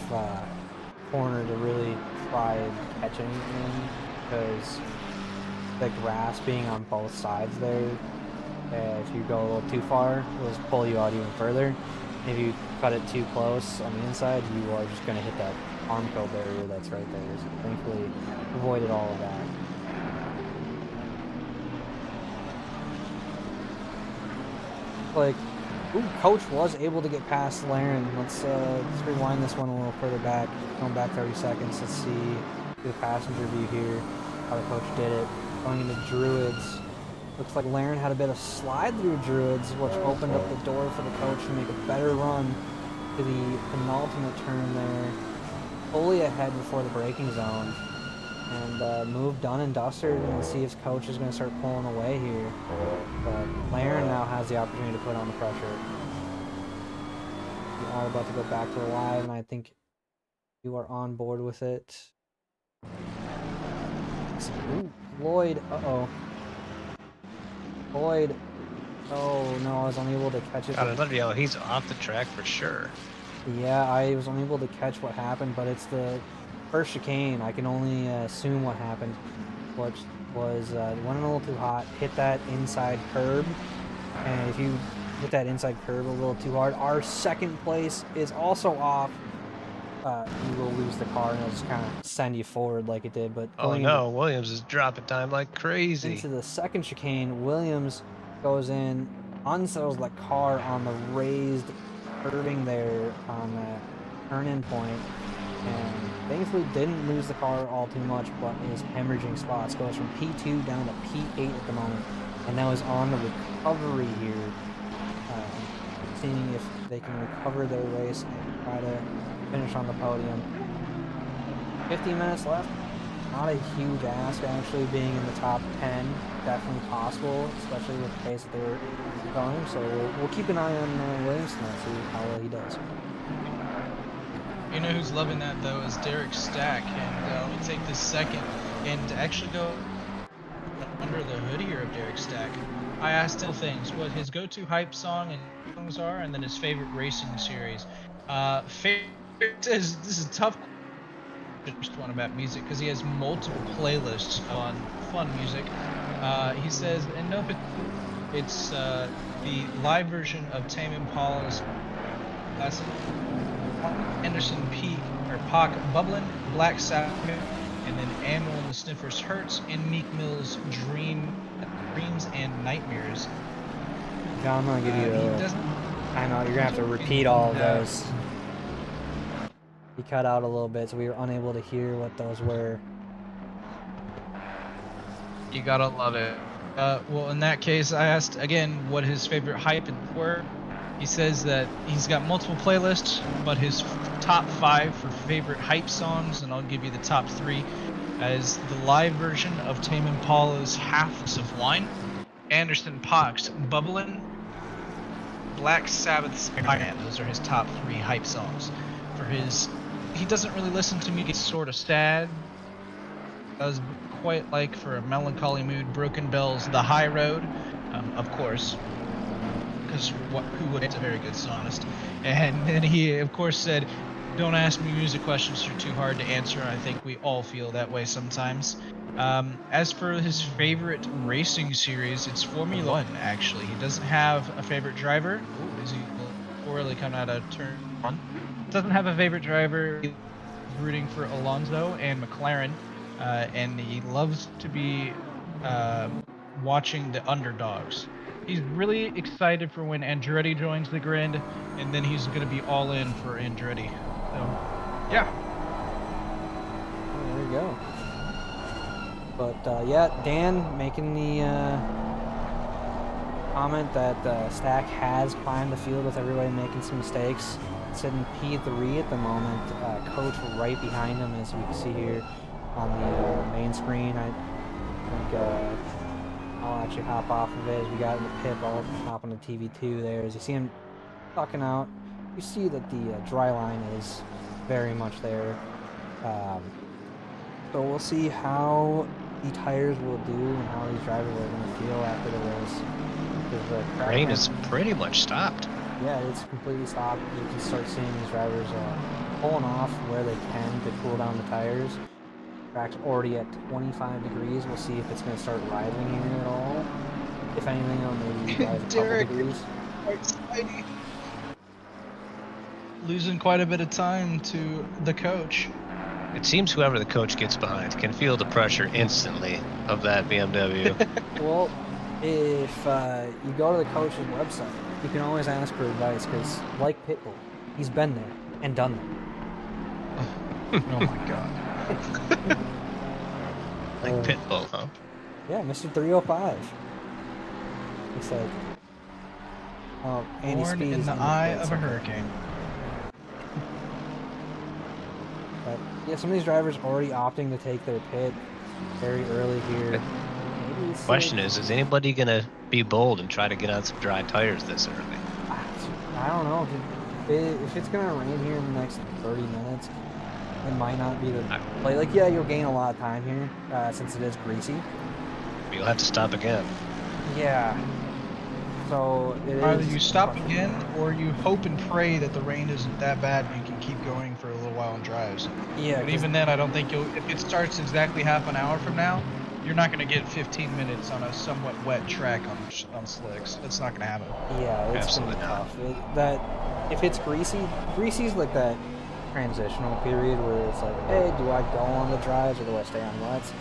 corner to really try catching in because the grass being on both sides there, if you go a little too far, it'll just pull you out even further. If you cut it too close on the inside, you are just going to hit that Armco barrier that's right there. So thankfully, avoided all of that. Like, ooh, Coach was able to get past Laren. Let's rewind this one a little further back. Going back 30 seconds. Let's see the passenger view here. How the Coach did it. Going into Druids. Looks like Laren had a bit of slide through Druids, which opened up the door for the Coach to make a better run to the penultimate turn there. Fully ahead before the braking zone. And move done and dusted, and see if Coach is going to start pulling away here. But Laren now has the opportunity to put on the pressure. We are about to go back to the live, and I think you are on board with it. Ooh, Lloyd, Lloyd, oh no, I was unable to catch it. Got another yellow. He's off the track for sure. Yeah, I was unable to catch what happened, but it's the first chicane. I can only assume what happened, which was went a little too hot, hit that inside curb, and if you hit that inside curb a little too hard, our second place is also off. You will lose the car, and it'll just kind of send you forward like it did. But oh no, Williams is dropping time like crazy. Into the second chicane, Williams goes in, unsettles the car on the raised curbing there on that turn-in point, and thankfully didn't lose the car all too much, but is hemorrhaging spots. Goes from P2 down to P8 at the moment, and now is on the recovery here, seeing if they can recover their race and try to finish on the podium. 15 minutes left. Not a huge ask, actually, being in the top 10. Definitely possible, especially with the pace that they were going. So we'll keep an eye on Williams and see how well he does. You know who's loving that, though, is Derek Stack. And let me take this second and actually go under the hood here of Derek Stack. I asked him things, what his go-to hype song and songs are, and then his favorite racing series. This is tough. just one about music because he has multiple playlists on fun music. He says, and no, it's the live version of Tame Impala's classic, Anderson Peak or Pac Bubbling, Black Sabbath, and then Animal and the Sniffers Hurts, and Meek Mill's Dreams and Nightmares. John, I'm gonna give you He a. doesn't. I know you're gonna have to repeat all of those. He cut out a little bit, so we were unable to hear what those were. You gotta love it. Well, in that case, I asked again what his favorite hype were. He says that he's got multiple playlists, but his top 5 for favorite hype songs, and I'll give you the top 3, is the live version of Tame Impala's Half of Wine, Anderson Paak's Bubbling, Black Sabbath's Iron. Those are his top 3 hype songs. For his, he doesn't really listen to music. It's sort of sad. Does quite like for a melancholy mood. Broken Bells, The High Road, of course, because who would? It's a very good sonist. And then he, of course, said, "Don't ask me music questions; they're too hard to answer." I think we all feel that way sometimes. As for his favorite racing series, it's Formula One. Actually, he doesn't have a favorite driver. Ooh, is he poorly coming out of turn 1? Doesn't have a favorite driver. He's rooting for Alonso and McLaren. And he loves to be watching the underdogs. He's really excited for when Andretti joins the grid, and then he's going to be all in for Andretti. So, yeah. There we go. But yeah, Dan making the comment that Stack has climbed the field with everybody making some mistakes. Sitting P3 at the moment. Coach right behind him, as we can see here on the main screen. I think I'll actually hop off of it as we got in the pit. I'll hop on the TV2 there. As you see him sucking out, you see that the dry line is very much there. So we'll see how the tires will do and how these drivers are going to feel after the race. The rain is pretty much stopped. Yeah, it's completely stopped. You can start seeing these drivers pulling off where they can to cool down the tires. Track's already at 25 degrees. We'll see if it's going to start rising here at all. If anything, it'll maybe rise a couple degrees. Losing quite a bit of time to the coach. It seems whoever the coach gets behind can feel the pressure instantly of that BMW. Well, if you go to the coach's website, you can always ask for advice, because like Pitbull, he's been there and done that. Oh my god. Like Pitbull, huh? Yeah, Mr. 305. He said, oh, Andy Born Speed in is the on eye pit, of so- a hurricane. But yeah, some of these drivers already opting to take their pit very early here. Maybe it's Question is anybody gonna be bold and try to get on some dry tires this early? I don't know. If it's gonna rain here in the next 30 minutes, it might not be the play. Like, yeah, you'll gain a lot of time here since it is greasy. You'll have to stop again. Yeah. So it is. Either you stop again, or you hope and pray that the rain isn't that bad and you can keep going for a little while on drives. Yeah. But even then, I don't think you'll. If it starts exactly half an hour from now, you're not going to get 15 minutes on a somewhat wet track on slicks. That's not going to happen. Yeah, it's gonna be Absolutely tough. If it's greasy's like that transitional period where it's like, hey, do I go on the dries or do I stay on wets?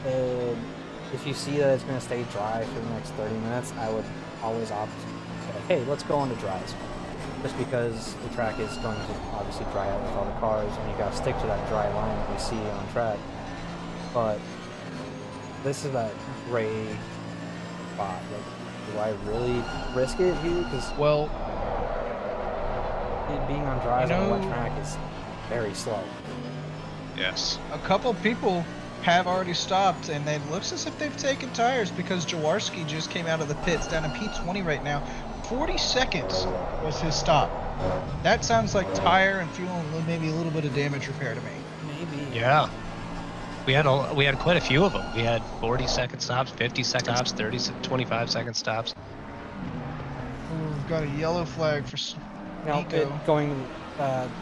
And if you see that it's going to stay dry for the next 30 minutes, I would always opt to say, hey, let's go on the dries. Just because the track is going to obviously dry out with all the cars, and you got to stick to that dry line that we see on track. But this is that gray spot. Like, do I really risk it here? Because Well, being on dries on a wet know- track is very slow. Yes. a couple people have already stopped, and it looks as if they've taken tires because Jaworski just came out of the pits down in P20 right now. 40 seconds was his stop. That sounds like tire and fuel and maybe a little bit of damage repair to me. Maybe. Yeah. We had quite a few of them. We had 40-second stops, 50-second stops, 30, 25-second stops. We've got a yellow flag for No, Nico. going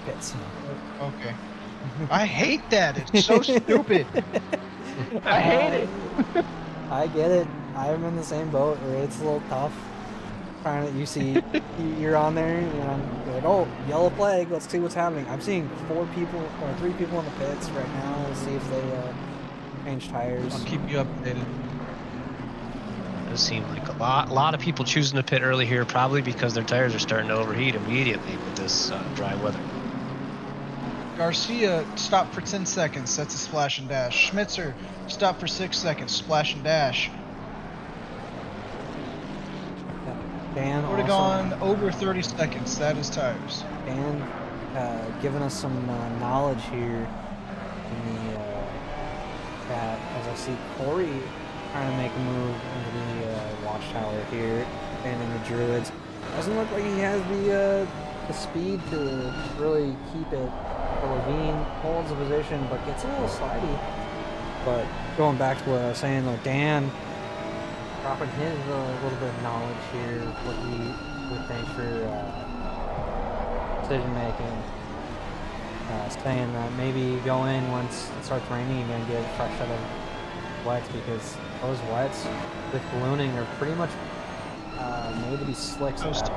pits. Okay. I hate that. It's so stupid. I hate it. I get it. I'm in the same boat where it's a little tough. Trying to, you see, you're on there, and you're like, oh, yellow flag. Let's see what's happening. I'm seeing 3 people in the pits right now. Let's see if they change tires. I'll keep you updated. It does seem like a lot of people choosing to pit early here, probably because their tires are starting to overheat immediately with this dry weather. Garcia, stop for 10 seconds. That's a splash and dash. Schmitzer, stop for 6 seconds. Splash and dash. Dan Would have gone over 30 seconds. That is tires. Dan giving us some knowledge here in the chat as I see Corey trying to make a move into the watchtower here and in the Druids. Doesn't look like he has the speed to really keep it. Levine holds the position but gets a little slidey. But going back to what I was saying though, Dan dropping his little bit of knowledge here, what he would think for decision making. Saying that maybe go in once it starts raining again, get a fresh set of wets, because those wets with ballooning are pretty much made to be slicks at that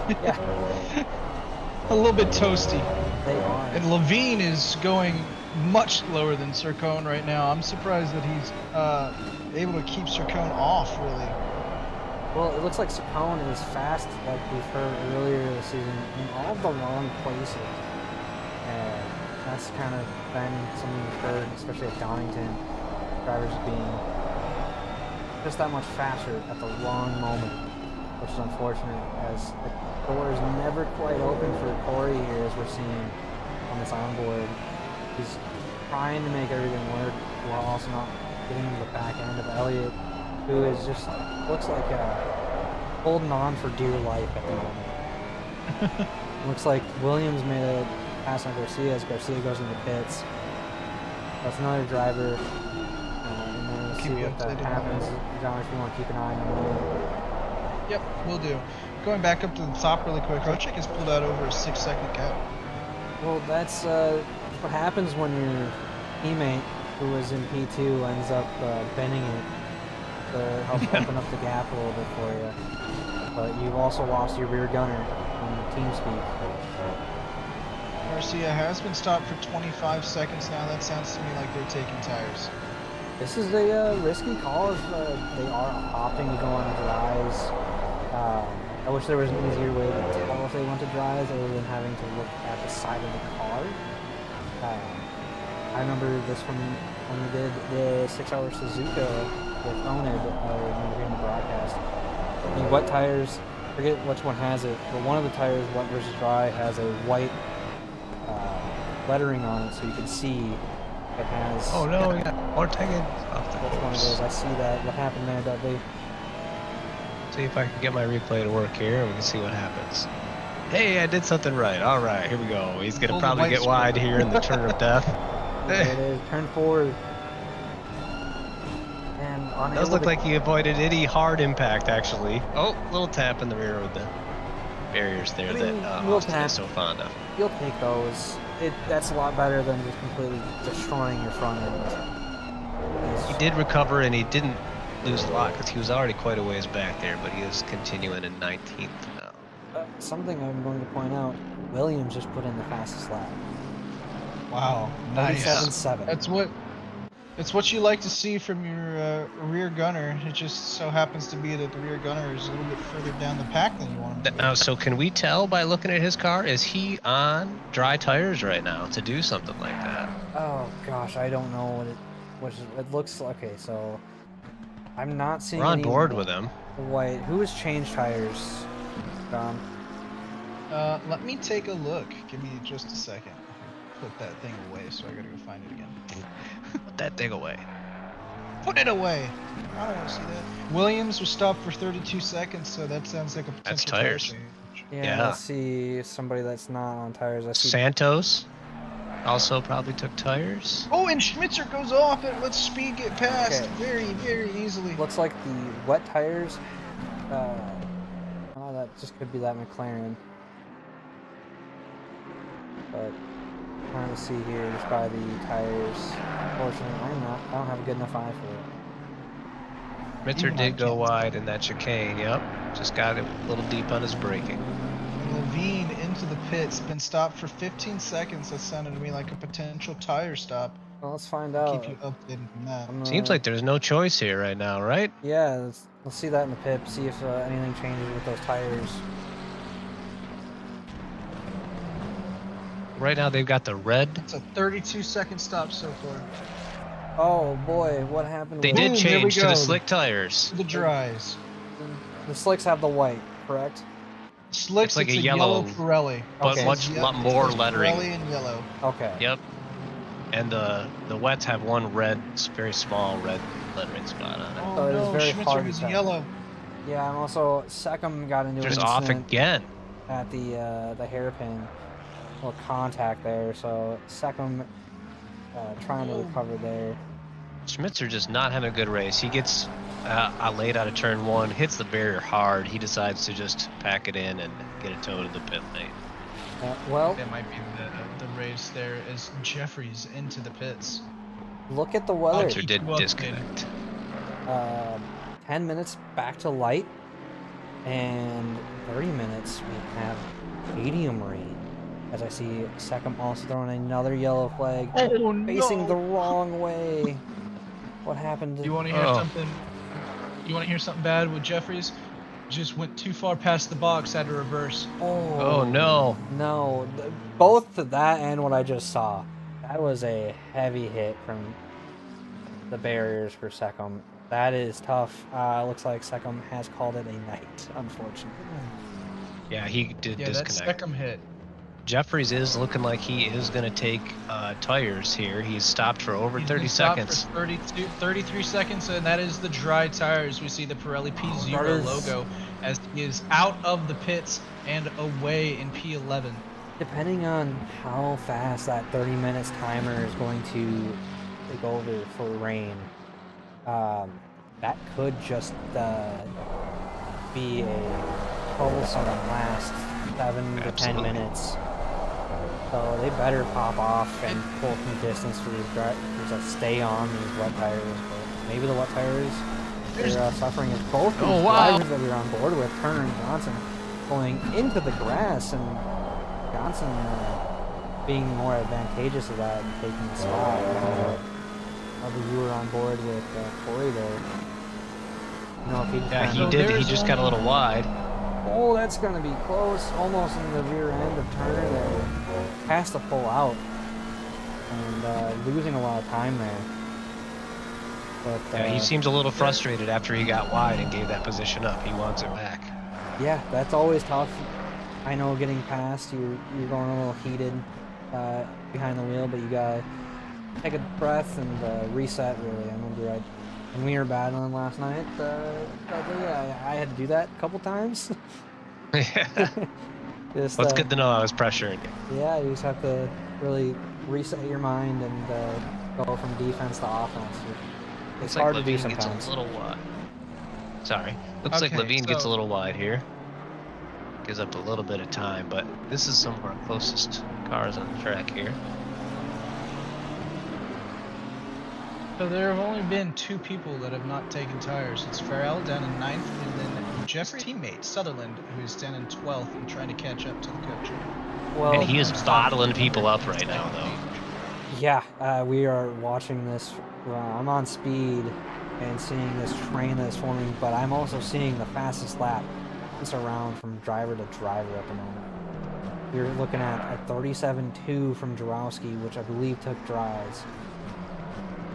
point. Yeah. A little bit toasty. They are. And Levine is going much slower than Sircone right now. I'm surprised that he's able to keep Sircone off, really. Well, it looks like Sircone is fast, like we've heard earlier this season, in all of the wrong places. That's kind of been something we've heard, especially at Donington. Drivers being just that much faster at the wrong moment, which is unfortunate, as the door is never quite open for Corey here, as we're seeing on this onboard. He's trying to make everything work while also not getting to the back end of Elliott, who is just looks like holding on for dear life at the moment. Looks like Williams made a pass on Garcia as Garcia goes into the pits. That's another driver. And then we'll see what that happens. John, if you want to keep an eye on it. Yep, will do. Going back up to the top really quick, Rocek has pulled out over a 6-second gap. Well, that's what happens when your teammate, who was in P2, ends up bending it to help open up the gap a little bit for you. But you've also lost your rear gunner on the team speed. Garcia has been stopped for 25 seconds now. That sounds to me like they're taking tires. This is a risky call if they are opting to go on dries. I wish there was an easier way to tell if they went to dries other than having to look at the side of the car. I remember this from when we did the 6-hour Suzuka with Onid, I remember hearing the broadcast. The wet tires, forget which one has it, but one of the tires, wet versus dry, has a white lettering on it, so you can see it has. Oh no, we got more tickets off the Which one of those? I see that. What happened there, Dudley? See if I can get my replay to work here, and we can see what happens. Hey, I did something right. All right, here we go. He's gonna probably get wide here in the turn of death. There it is. Turn forward. And on Does look like he avoided any hard impact, actually. Oh, little tap in the rear with the barriers there that Austin is so fond of. You'll take those. That's a lot better than just completely destroying your front end. He did recover, and he didn't lose a lot because he was already quite a ways back there, but he is continuing in 19th now. Something I'm going to point out, Williams just put in the fastest lap. Wow, nice. 37.7. That's what you like to see from your rear gunner. It just so happens to be that the rear gunner is a little bit further down the pack than you want him to be. Now, so can we tell by looking at his car, is he on dry tires right now to do something like that? Oh gosh, I don't know it looks like. Okay, so I'm not seeing. We're on board with him. White. Who has changed tires, John? Let me take a look. Give me just a second. Put that thing away, so I gotta go find it again. Put that thing away. Put it away! I don't want to see that. Williams was stopped for 32 seconds, so that sounds like a potential That's tires. tire change. Yeah, let's see somebody that's not on tires. I see Santos also probably took tires. Oh, and Schmitzer goes off and lets speed get past very, very easily. Looks like the wet tires. Oh, that just could be that McLaren. But Trying to see here just by the tires. Fortunately, I don't have a good enough eye for it. Mitzer Even I did go can't. wide in that chicane. Yep, just got it a little deep on his braking. Levine into the pits, been stopped for 15 seconds. That sounded to me like a potential tire stop. Well, let's find I'll out. keep you updated on that. Seems like there's no choice here right now, right? Yeah, let's see that in the pip. See if anything changes with those tires. Right now they've got the red. It's a 32-second stop so far. Oh boy, what happened? They with did Boom, there we change to go. the slick tires. The dries. the slicks have the white, correct? Slicks, It's like it's a a yellow, Pirelli. but Okay. much Yep, lot it more says lettering. Pirelli in yellow. Okay. Yep. And the wets have one red, very small red lettering spot on it. Oh So it is no, very Schmitzer hard to was tell. yellow. Yeah, and also Seckham got into Just an off incident again. at the hairpin. A little contact there, so Seckham trying to recover there. Schmitzer just not having a good race. He gets laid out of turn one, hits the barrier hard. He decides to just pack it in and get a tow to the pit lane. Well, That might be the race there as Jeffries into the pits. look at the weather. Schmitzer did you updated. disconnect. 10 minutes back to light, and 30 minutes we have medium rain. As I see Seckham also throwing another yellow flag, facing the wrong way. What happened? You want to hear something? You want to hear something bad with Jeffries? Just went too far past the box, had to reverse. Oh no. No, both that and what I just saw. That was a heavy hit from the barriers for Seckham. That is tough. Looks like Seckham has called it a night, unfortunately. Yeah, he did Yeah, that disconnect. Seckham hit. Jeffries is looking like he is going to take tires here. He's stopped for over He's 30 been stopped seconds. for 33 seconds, and that is the dry tires. We see the Pirelli P0 logo as he is out of the pits and away in P11. Depending on how fast that 30 minutes timer is going to take over for rain, that could just be a troublesome last 7 to 10 minutes. So they better pop off and pull some distance for these drivers that stay on these wet tires. But maybe the wet tires are suffering as both these drivers that we were on board with, Turner and Johnson, going into the grass, and Johnson being more advantageous of that and taking the spot. Whether you were on board with Corey there. You know, if he Yeah, he did. He just got a little wide. Oh, that's going to be close. Almost in the rear end of Turner there. Has to pull out. And losing a lot of time there. But, Yeah, he seems a little frustrated after he got wide and gave that position up. He wants it back. Yeah, that's always tough. I know getting past, you're going a little heated behind the wheel, but you got to take a breath and reset, really. I remember when we were battling last night, I had to do that a couple times. Yeah. Just, Well, it's good to know I was pressuring you. Yeah, you just have to really reset your mind and go from defense to offense. It's hard to do Levine sometimes. gets a little wide. Sorry. Looks like Okay, Levine gets a so- little wide here. Gives up a little bit of time, but this is some of our closest cars on the track here. So there have only been 2 people that have not taken tires. It's Farrell down in 9th, and then Jeff's teammate, Sutherland, who's down in 12th and trying to catch up to the coach. Well, And he is bottling people up right now, though. yeah, we are watching this. I'm on speed and seeing this train that's forming, but I'm also seeing the fastest lap around from driver to driver at the moment. You're looking at a 37.2 from Jarowski, which I believe took dries.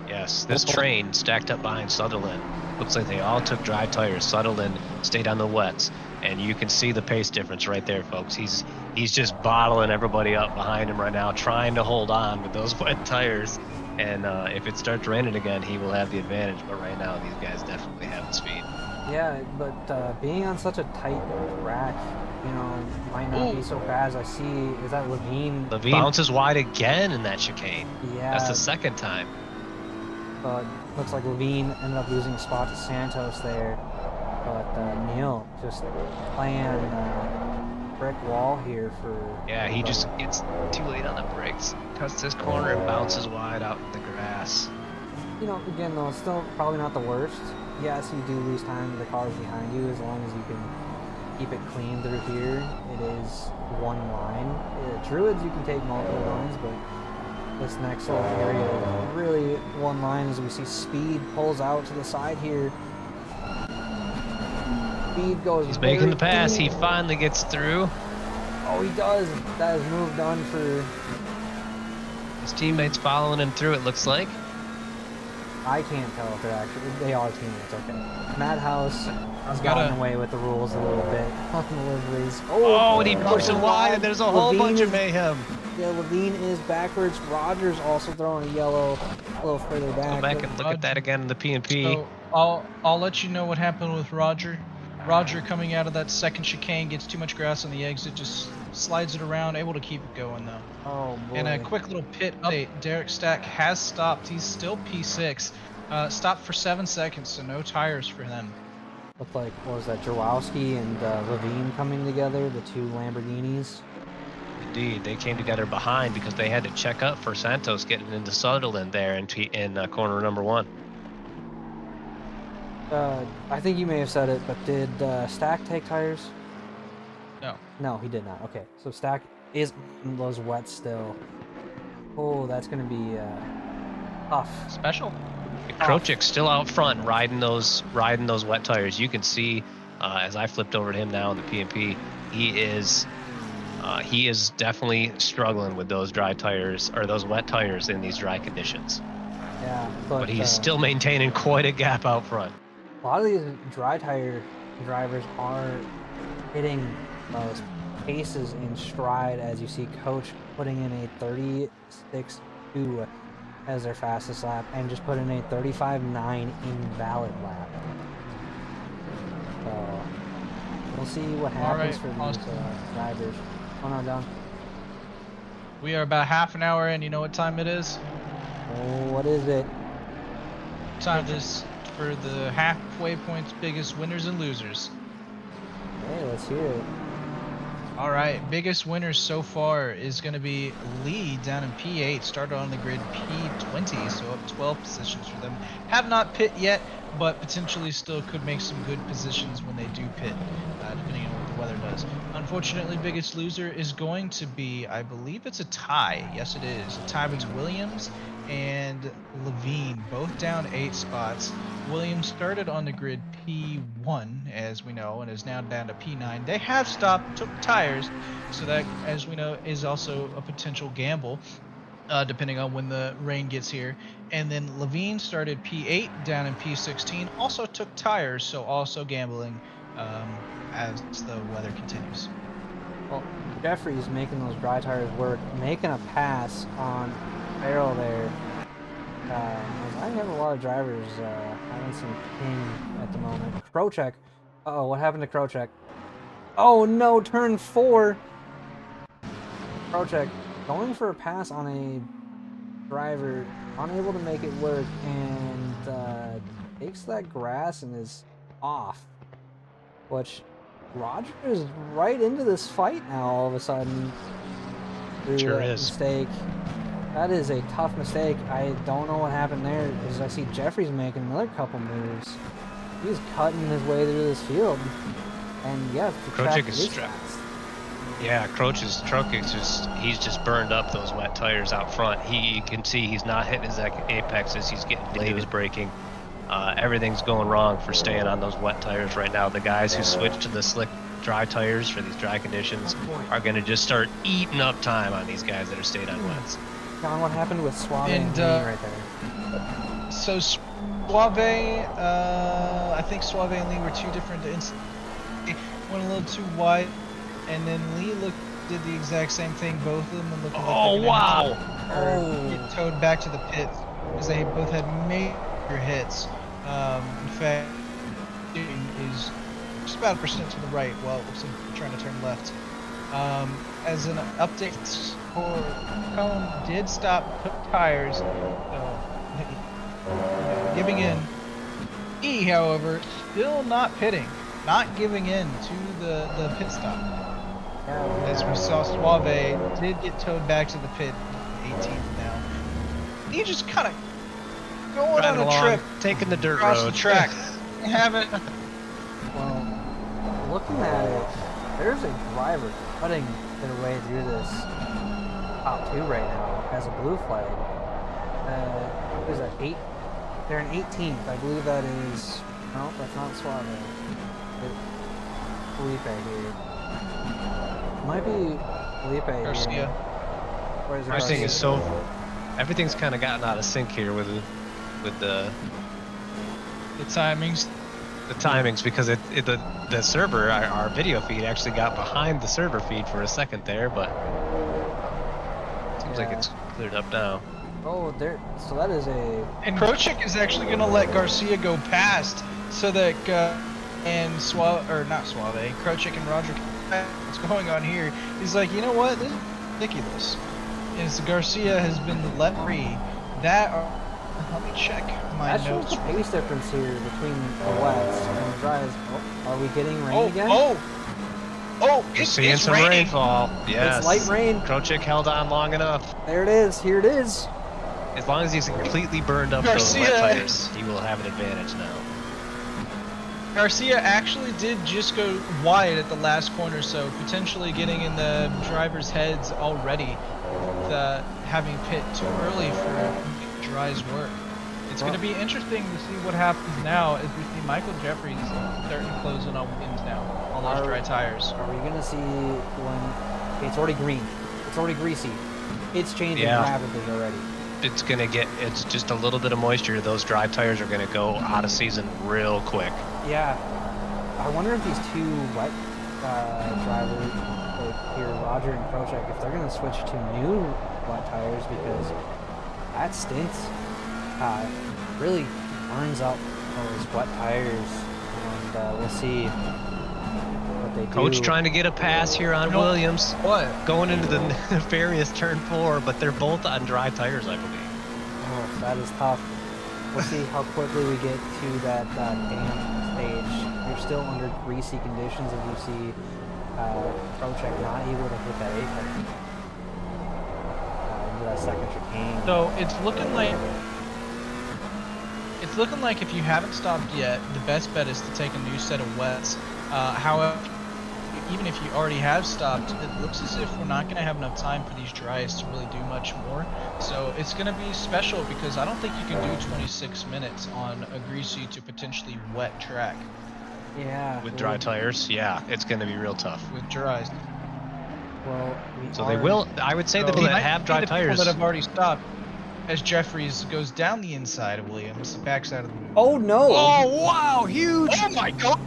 Yes, this train stacked up behind Sutherland. Looks like they all took dry tires. Sutherland stayed on the wets, and you can see the pace difference right there, folks. He's just bottling everybody up behind him right now, trying to hold on with those wet tires. And if it starts raining again, he will have the advantage. But right now, these guys definitely have the speed. Yeah, but being on such a tight track, you know, might not be so bad as I see. Is that Levine? Levine bounces wide again in that chicane. Yeah. That's the second time. But looks like Levine ended up losing a spot to Santos there. But Neil just playing brick wall here for. Yeah, he just gets too late on the brakes. Cuts this corner and bounces wide out in the grass. You know, again though, it's still probably not the worst. Yes, you do lose time to the cars behind you as long as you can keep it clean through here. It is one line. Druids, you can take multiple lines, but this next little area is really one line as we see Speed pulls out to the side here. Speed goes. He's making the pass. deep. He finally gets through. Oh, he does. That is move done for. His teammates following him through, it looks like. I can't tell if they're actually. They are teammates, okay. Madhouse has Gotta- gotten away with the rules a little bit on the liveries. Oh, and he pushes wide, and there's a whole Levine bunch of is- mayhem. Yeah, Levine is backwards. Rogers also throwing a yellow a little further back. Go back and look at that again in the P&P. So I'll let you know what happened with Roger. Roger coming out of that second chicane gets too much grass on the exit, just slides it around, able to keep it going though. Oh boy. And a quick little pit update. Derek Stack has stopped. He's still P6. Stopped for 7 seconds, so no tires for them. Looked like, what was that, Jaworski and Levine coming together, the two Lamborghinis. Indeed, they came together behind because they had to check up for Santos getting into Sutherland there in corner number 1. I think you may have said it, but did Stack take tires? No. No, he did not. Okay, so Stack is on those wets still. Oh, that's going to be tough. Special? Krochik's still out front riding those wet tires. You can see as I flipped over to him now in the P&P, he is definitely struggling with those dry tires or those wet tires in these dry conditions. Yeah, But he's still maintaining quite a gap out front. A lot of these dry tire drivers are hitting those paces in stride, as you see Coach putting in a 36.2 as their fastest lap and just put in a 35.9 invalid lap. So we'll see what happens for these drivers. Oh no, Don. We are about half an hour in. You know what time it is? Oh, what is it? Time this for the halfway points biggest winners and losers. Hey, let's hear it. All right, biggest winner so far is going to be Lee down in P8, started on the grid P20, so up 12 positions for them. Have not pit yet, but potentially still could make some good positions when they do pit, depending on what the weather does. Unfortunately, biggest loser is going to be, I believe it's a tie. Yes, it is. A tie between Williams and Levine, both down 8 spots. Williams started on the grid P1, as we know, and is now down to P9. They have stopped, took tires, so that, as we know, is also a potential gamble, depending on when the rain gets here. And then Levine started P8, down in P16, also took tires, so also gambling as the weather continues. Well, Jeffrey's making those dry tires work, making a pass on Farrell there. I have a lot of drivers having some ping at the moment. Krochek. Uh-oh, what happened to Krochek? Oh no, turn 4. Krochek going for a pass on a driver, unable to make it work, and takes that grass and is off. Which Roger is right into this fight now all of a sudden. Sure is. Mistake. That is a tough mistake. I don't know what happened there, because I see Jeffrey's making another couple moves. He's cutting his way through this field. And yeah, the track is fast. Yeah, Croach's truck is he's just burned up those wet tires out front. You can see he's not hitting his apexes. He's getting late, he's braking. Everything's going wrong for staying on those wet tires right now. The guys who switched to the slick dry tires for these dry conditions are going to just start eating up time on these guys that are staying on wets. John, what happened with Suave and Lee right there? So Suave, I think Suave and Lee were two different instances. Went a little too wide, and then Lee did the exact same thing. Both of them looked like Oh wow! Get towed back to the pits because they both had major hits. In fact, is just about 1% to the right while it looks like they're trying to turn left. As an update, Cone did stop, took tires, giving in. E, however, still not pitting, not giving in to the pit stop. As we saw, Suave did get towed back to the pit, 18th now. He just kind of going Driving on a along, trip taking the dirt across road. the track. Haven't. Well, looking at it, there's a driver cutting their way through this top 2 right now as a blue flag. What is that, 8? They're in 18th. I believe that is... No, that's not Suave. Felipe here. It might be Felipe Garcia. here. Or is it Everything is Garcia? so. Everything's kind of gotten out of sync here with the timings. the timings because the server, our video feed actually got behind the server feed for a second there, but seems like it's cleared up now. Oh, there. So that is a... And Krochik is actually going to let Garcia go past so that and Suave, or not Suave, Krochik and Roger, what's going on here? He's like, you know what? This is ridiculous. Is Garcia has been let free. That, let me check my That shows notes. the pace difference here between the wets and the dries. Oh, are we getting rain Oh, again? oh, We're it's seeing some raining. rainfall. Yes. It's light rain. Krochik held on long enough. There it is. Here it is. As long as he's completely burned up those wet Garcia. tires, he will have an advantage now. Garcia actually did just go wide at the last corner, so potentially getting in the drivers' heads already with having pit too early for Dry's work. It's going to be interesting to see what happens now as we see Michael Jeffries starting to close in on wins now on those dry tires. Are we gonna see when it's already green? It's already greasy. It's changing Yeah. rapidly already. It's just a little bit of moisture. Those dry tires are gonna go out of season real quick. Yeah. I wonder if these two wet drivers, like here, Roger and Krochek, if they're gonna switch to new wet tires because that stinks. Really burns up those wet tires, and we'll see what they do. Coach trying to get a pass here on Nope. Williams. What? Going into the nefarious turn 4, but they're both on dry tires, I believe. Oh, that is tough. We'll see how quickly we get to that damp stage. You're still under greasy conditions as you see Krochek not able to hit that apron. Into that second chicane. So it's looking like if you haven't stopped yet, the best bet is to take a new set of wets. However, even if you already have stopped, it looks as if we're not going to have enough time for these dries to really do much more. So it's going to be special because I don't think you can do 26 minutes on a greasy to potentially wet track Yeah. With dry tires, yeah, it's going to be real tough. with dries. Well, So they will, I would say, the people that have dry tires. that have already stopped, as Jeffries goes down the inside of Williams, backside of the. Oh no! Oh, wow, huge! Oh my God!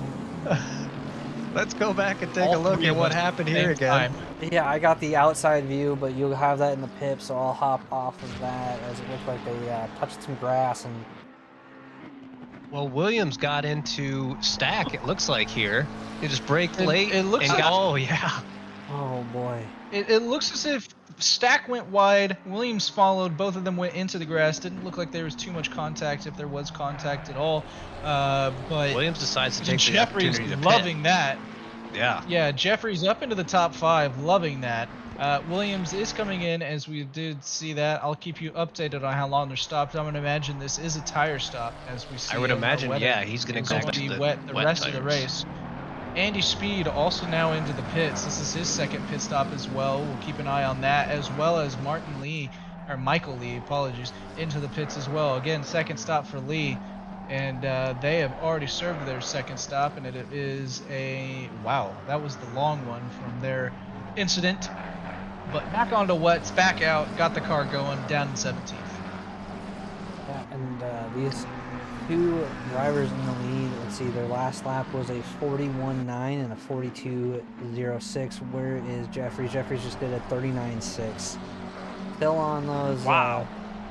Let's go back and take All a look three at of what us at happened the here same again. time. Yeah, I got the outside view, but you'll have that in the pip, so I'll hop off of that as it looked like they touched some grass and. Well, Williams got into stack, it looks like here. He just braked It- late it looks and like- got, oh, yeah. Oh boy. It looks as if Stack went wide, Williams followed, both of them went into the grass. Didn't look like there was too much contact, if there was contact at all. But Williams decides to take the Jeffries opportunity to pit. loving that. Yeah. Yeah, Jeffries up into the top 5, loving that. Williams is coming in, as we did see that. I'll keep you updated on how long they're stopped. I'm going to imagine this is a tire stop, as we see. I would the imagine, weather yeah, he's going is to go going to to be the wet the rest tires. of the race. Andy Speed also now into the pits. This is his second pit stop as well. We'll keep an eye on that, as well as Michael Lee, apologies, into the pits as well. Again, second stop for Lee, and they have already served their second stop, and it is wow, that was the long one from their incident. But back onto wets, back out, got the car going, down in 17th. Yeah, and these two drivers in the lead, let's see, their last lap was a 41.9 and a 42.06. Where is Jeffries? Jeffries just did a 39.6. Still on those. Wow.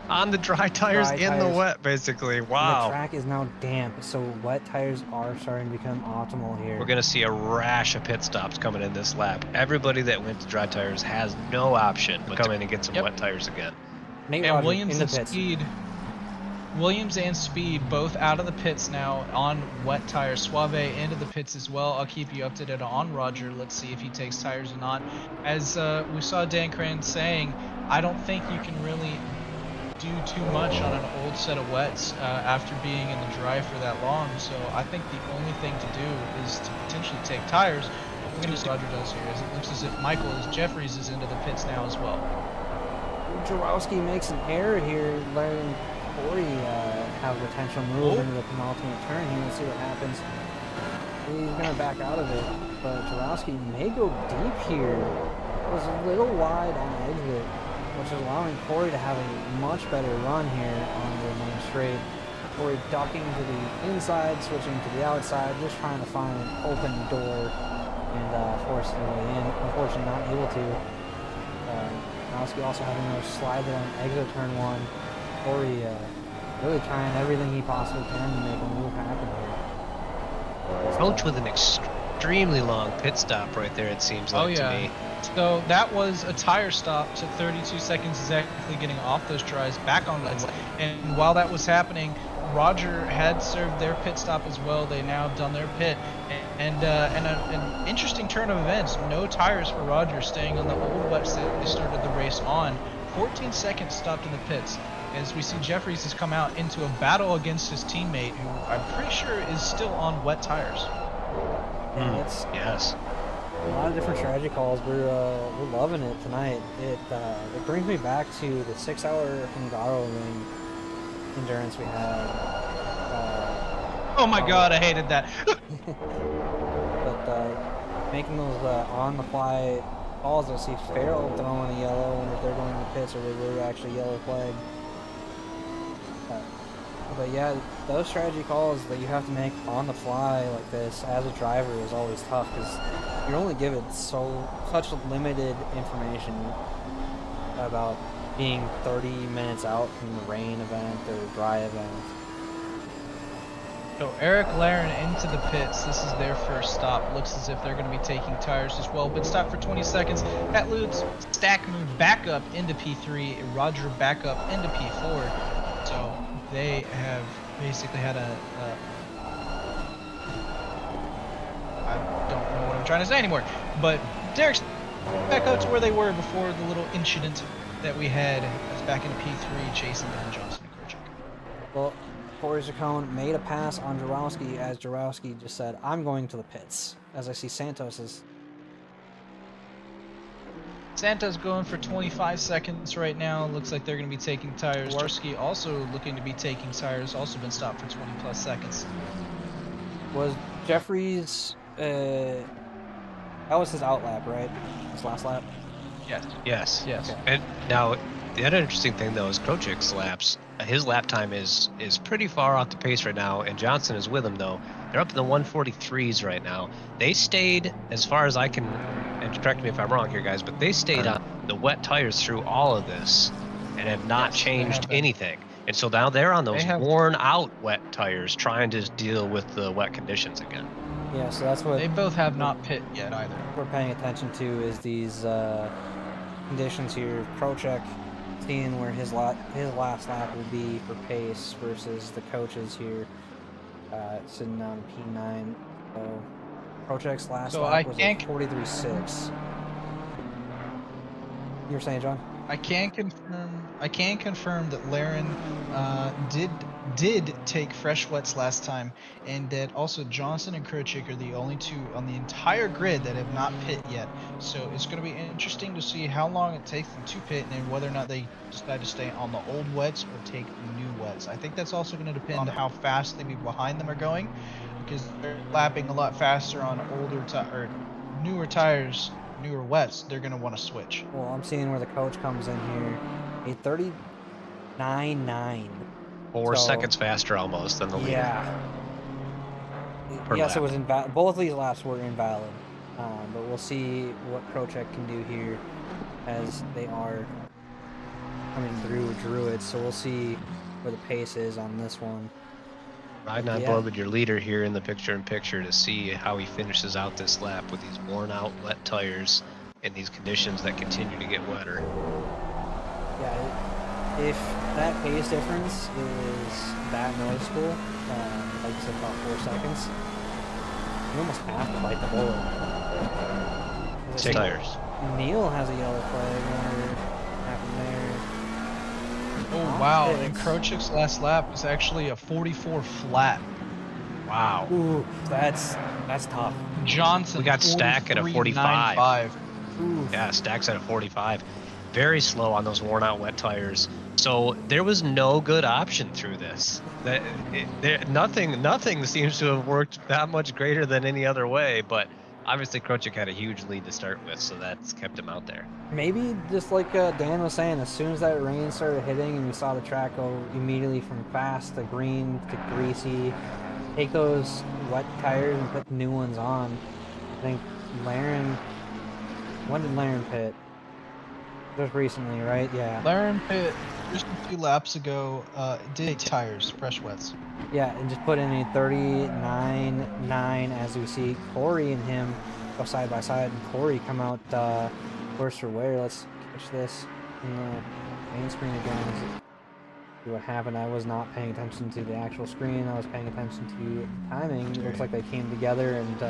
On the dry tires dry in the tires. wet, basically. The Wow. track is now damp, so wet tires are starting to become optimal here. We're going to see a rash of pit stops coming in this lap. Everybody that went to dry tires has no option but come in and get some Yep. wet tires again. Nate And Roger Williams in the and pits. Speed. Williams and Speed both out of the pits now on wet tires. Suave into the pits as well. I'll keep you updated on Roger. Let's see if he takes tires or not. As we saw Dan Cran saying, I don't think you can really do too much on an old set of wets after being in the dry for that long. So I think the only thing to do is to potentially take tires. We're going to see what Roger does here. As it looks as if Jeffries is into the pits now as well. Jarowski makes an error here, letting Corey have a potential move into the penultimate turn here. Let's see what happens. He's going to back out of it, but Jarowski may go deep here. Was a little wide on exit, which is allowing Corey to have a much better run here on the main straight. Corey ducking to the inside, switching to the outside, just trying to find an open door and force his way in. Unfortunately, not able to. Jarowski also having no slide there on exit turn 1. Corey really trying everything he possibly can to make a move happen here. Coach with an extremely long pit stop right there, it seems like to me. So that was a tire stop to 32 seconds exactly getting off those dries back on legs. And while that was happening, Roger had served their pit stop as well. They now have done their pit. And an interesting turn of events. No tires for Roger, staying on the old wets that they started the race on. 14 seconds stopped in the pits. As we see Jeffries has come out into a battle against his teammate, who I'm pretty sure is still on wet tires. Yes. A lot of different strategy calls. We're loving it tonight. It brings me back to the 6-hour Hungaro ring endurance we had. Oh my God, I hated that. But making those on-the-fly calls, I see Farrell throwing a yellow, and if they're going to the pits or they were actually yellow flag. But yeah, those strategy calls that you have to make on the fly like this as a driver is always tough, because you're only given such limited information about being 30 minutes out from the rain event or dry event. So Eric Laren into the pits. This is their first stop. Looks as if they're going to be taking tires as well. But stop for 20 seconds. That leads Stack move back up into P3. Roger back up into P4. So they have basically had I don't know what I'm trying to say anymore. But Derek's back up to where they were before the little incident that we had. That's back into P3, chasing down Johnson and Kurchik. Well, Corey Zacone made a pass on Jarowski as Jarowski just said, I'm going to the pits. As I see Santos going for 25 seconds right now. Looks like they're going to be taking tires. Jarowski also looking to be taking tires. Also been stopped for 20 plus seconds. Was Jeffries, that was his outlap, right? His last lap? Yes. Okay. And now, the other interesting thing though is Krochik's laps. His lap time is pretty far off the pace right now, and Johnson is with him though. They're up in the 143s right now. They stayed, as far as I can, and correct me if I'm wrong here, guys, but they stayed on the wet tires through all of this and have not changed anything. And so now they're on those worn out wet tires trying to deal with the wet conditions again. Yeah, so that's what they both have not pit yet either. We're paying attention to is these conditions here. Krochek seeing where his last lap will be for pace versus the coaches here sitting on P9. So Krochek's last lap was at 43.6. You were saying, John? I can confirm that Laren did take fresh wets last time, and that also Johnson and Kurchik are the only two on the entire grid that have not pit yet. So it's going to be interesting to see how long it takes them to pit and whether or not they decide to stay on the old wets or take new wets. I think that's also going to depend on how fast the people behind them are going, because they're lapping a lot faster on newer tires. Newer wets, they're going to want to switch. Well, I'm seeing where the coach comes in here. A 39.9. 4 seconds faster almost than the leader. Yeah. Yes, it was invalid. Both of these laps were invalid. But we'll see what Krochek can do here as they are coming through Druid. So we'll see where the pace is on this one. Riding on board with your leader here in the picture-in-picture to see how he finishes out this lap with these worn-out wet tires in these conditions that continue to get wetter. Yeah, if that pace difference is that noticeable, like you said, about 4 seconds, you almost have to bite the bullet. Take tires. Neil has a yellow flag. What happened there? Oh wow! And Krochik's last lap was actually a 44 flat. Wow. Ooh, that's tough. Johnson. We got Stack at a 45. 43.95. Ooh. Yeah, Stack's at a 45. Very slow on those worn out wet tires. So there was no good option through this. Nothing seems to have worked that much greater than any other way, but obviously Krochik had a huge lead to start with, so that's kept him out there. Maybe just like Dan was saying, as soon as that rain started hitting and we saw the track go immediately from fast to green to greasy, take those wet tires and put new ones on. I think Laren, when did Laren pit? Just recently, right? Yeah. Laren pit just a few laps ago did tires, fresh wets. Yeah, and just put in a 39.9 as we see Corey and him go side by side, and Corey come out worse for wear. Let's catch this in the main screen again. See what happened. I was not paying attention to the actual screen. I was paying attention to timing. It looks like they came together, and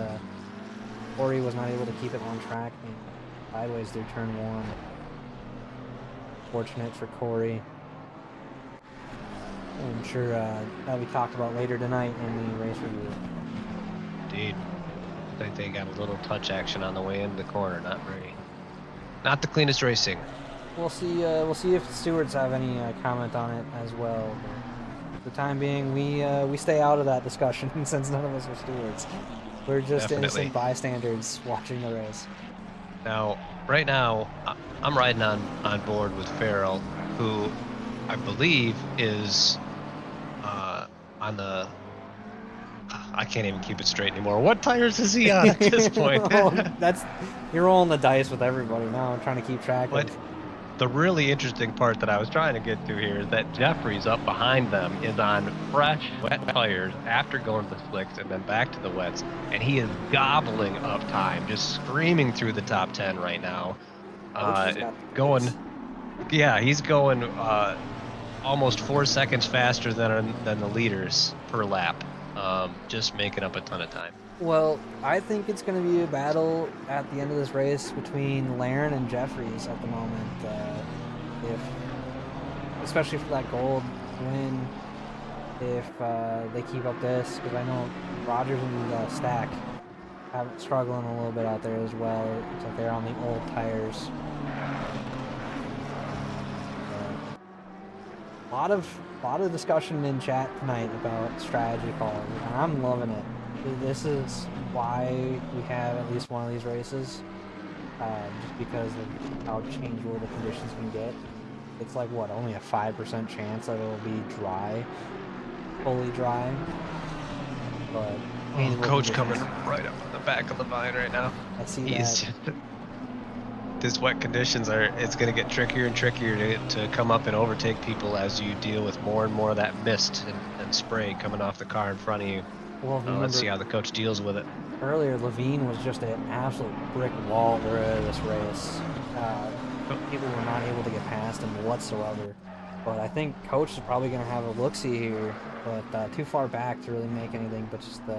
Corey was not able to keep it on track. And sideways through turn 1. Fortunate for Corey. I'm sure that'll be talked about later tonight in the race review. Indeed. I think they got a little touch action on the way into the corner. Not the cleanest racing. We'll see if the stewards have any comment on it as well. But for the time being, we stay out of that discussion since none of us are stewards. We're just innocent bystanders watching the race. Now, right now, I'm riding on board with Farrell, who I believe is on the... I can't even keep it straight anymore. What tires is he on at this point? You're rolling the dice with everybody now. I'm trying to keep track of. The really interesting part that I was trying to get to here is that Jeffries up behind them is on fresh wet tires after going to the slicks and then back to the wets, and he is gobbling up time, just screaming through the top 10 right now. He's going almost 4 seconds faster than the leaders per lap, just making up a ton of time. Well, I think it's going to be a battle at the end of this race between Laren and Jeffries at the moment. Especially for that gold win, if they keep up this, because I know Rogers and Stack have struggling a little bit out there as well. It's like they're on the old tires. A lot of discussion in chat tonight about strategy calling, and I'm loving it. This is why we have at least one of these races, just because of how changeable the conditions can get. It's like, what, only a 5% chance that it'll be dry, fully dry. But Coach coming right up on the back of the vine right now. I see that. This wet conditions it's going to get trickier and trickier to come up and overtake people as you deal with more and more of that mist and spray coming off the car in front of you. Well, let's see how the coach deals with it. Earlier, Levine was just an absolute brick wall through this race. People were not able to get past him whatsoever. But I think Coach is probably going to have a look-see here, but too far back to really make anything, but just the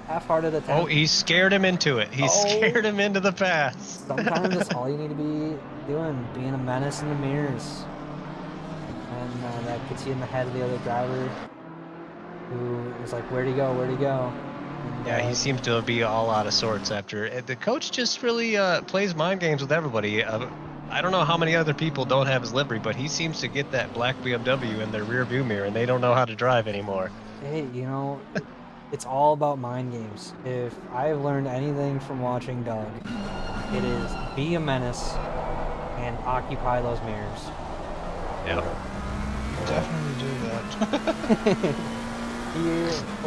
half-hearted attempt. Oh, he scared him into it. He scared him into the pass. Sometimes that's all you need to be doing, being a menace in the mirrors. And that gets you in the head of the other driver, who is like, where'd he go, where'd he go? And, yeah, he seems to be all out of sorts after. The coach just really plays mind games with everybody. I don't know how many other people don't have his livery, but he seems to get that black BMW in their rear view mirror, and they don't know how to drive anymore. Hey, it's all about mind games. If I've learned anything from watching Doug, it is be a menace and occupy those mirrors. Yep. Definitely do that. He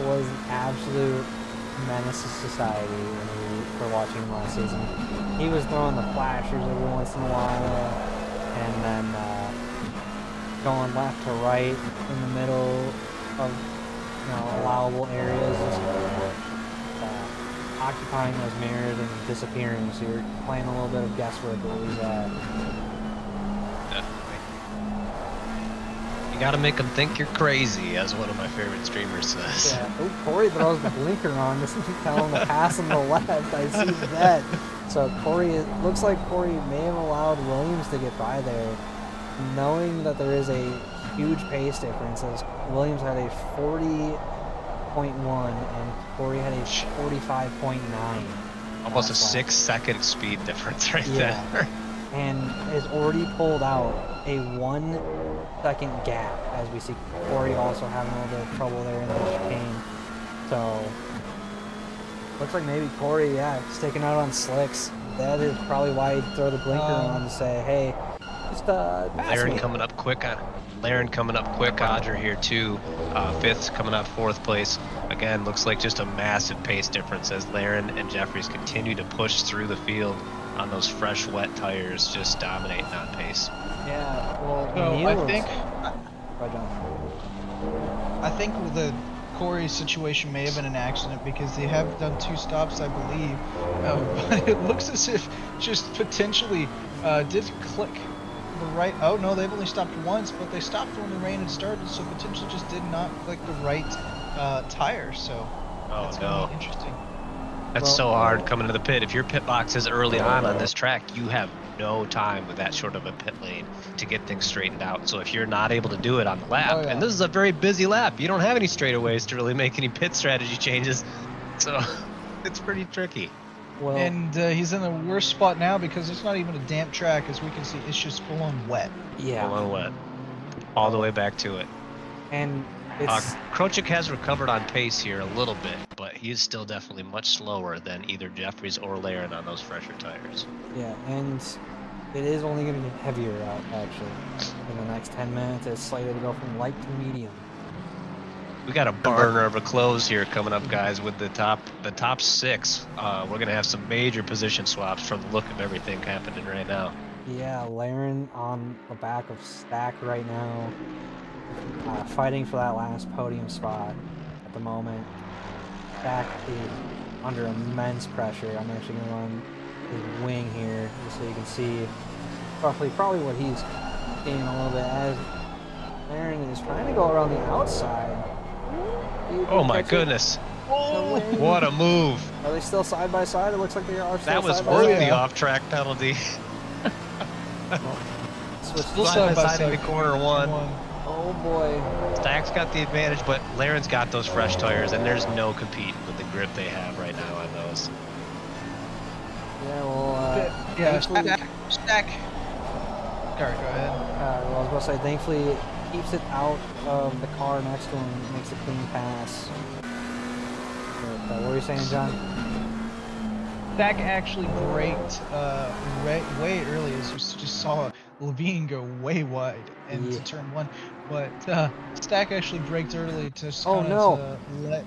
was an absolute menace to society when we were watching him last season. He was throwing the flashers every once in a while, and then going left to right in the middle of allowable areas, occupying those mirrors and disappearing. So you're playing a little bit of guesswork where he's at. Definitely. gotta make them think you're crazy, as one of my favorite streamers says. Yeah. Oh, Corey throws the blinker on. This is telling him to pass on the left. I see that. So Corey, it looks like Corey may have allowed Williams to get by there, knowing that there is a huge pace difference. As Williams had a 40.1 and Corey had a 45.9. Almost a 6-second speed difference right Yeah. there. And has already pulled out a 1 second gap, as we see Corey also having a little bit of trouble there in the chicane. So looks like maybe Corey, sticking out on slicks. That is probably why he'd throw the blinker on to say, hey, just pass Laren me. coming up quick. Laren coming up quick. Odger here too. Fifth, coming up fourth place. Again, looks like just a massive pace difference as Laren and Jeffries continue to push through the field on those fresh, wet tires, just dominating on pace. Yeah, well, So Neil I was- think Go, John. I think the Corey situation may have been an accident because they have done 2 stops, I believe. But it looks as if just potentially did click the right. Oh no, they've only stopped once, but they stopped when the rain had started, so potentially just did not click the right tire. So that's gonna be interesting. That's Well- so hard coming to the pit. If your pit box is early on this track, you have no time with that short of a pit lane to get things straightened out. So if you're not able to do it on the lap, Oh, yeah. and this is a very busy lap, you don't have any straightaways to really make any pit strategy changes. So it's pretty tricky. Well, And he's in a worse spot now because it's not even a damp track, as we can see. It's just full on wet. yeah, Full on wet. All the way back to it. and it's Krochik has recovered on pace here a little bit, but he is still definitely much slower than either Jeffries or Laren on those fresher tires. yeah, and it is only going to get heavier out actually in the next 10 minutes. It's slated to go from light to medium. We got a burner of a close here coming up, guys, with the top 6. We're gonna have some major position swaps from the look of everything happening right now. Yeah, Laren on the back of Stack right now, fighting for that last podium spot at the moment. Stack is under immense pressure. I'm actually going to run his wing here just so you can see roughly probably what he's seeing a little bit as Laren is trying to go around the outside. Oh my goodness! Oh, What a move! are they still side by side? It looks like they are still That was side by worth side. the off-track penalty. Switch Still Side by side by side into side. corner 1. Oh boy. Stack's got the advantage, but Laren's got those fresh tires, and there's no competing with the grip they have right now on those. Yeah, well, Yeah, thankfully- stack. Sorry, go ahead. well, I was going to say, thankfully, it keeps it out of the car next to him and makes a clean pass. But, what were you saying, John? Stack actually braked way early, as you just saw Levine go way wide into Yeah. turn 1. But Stack actually braked early to Oh, kinda no. to let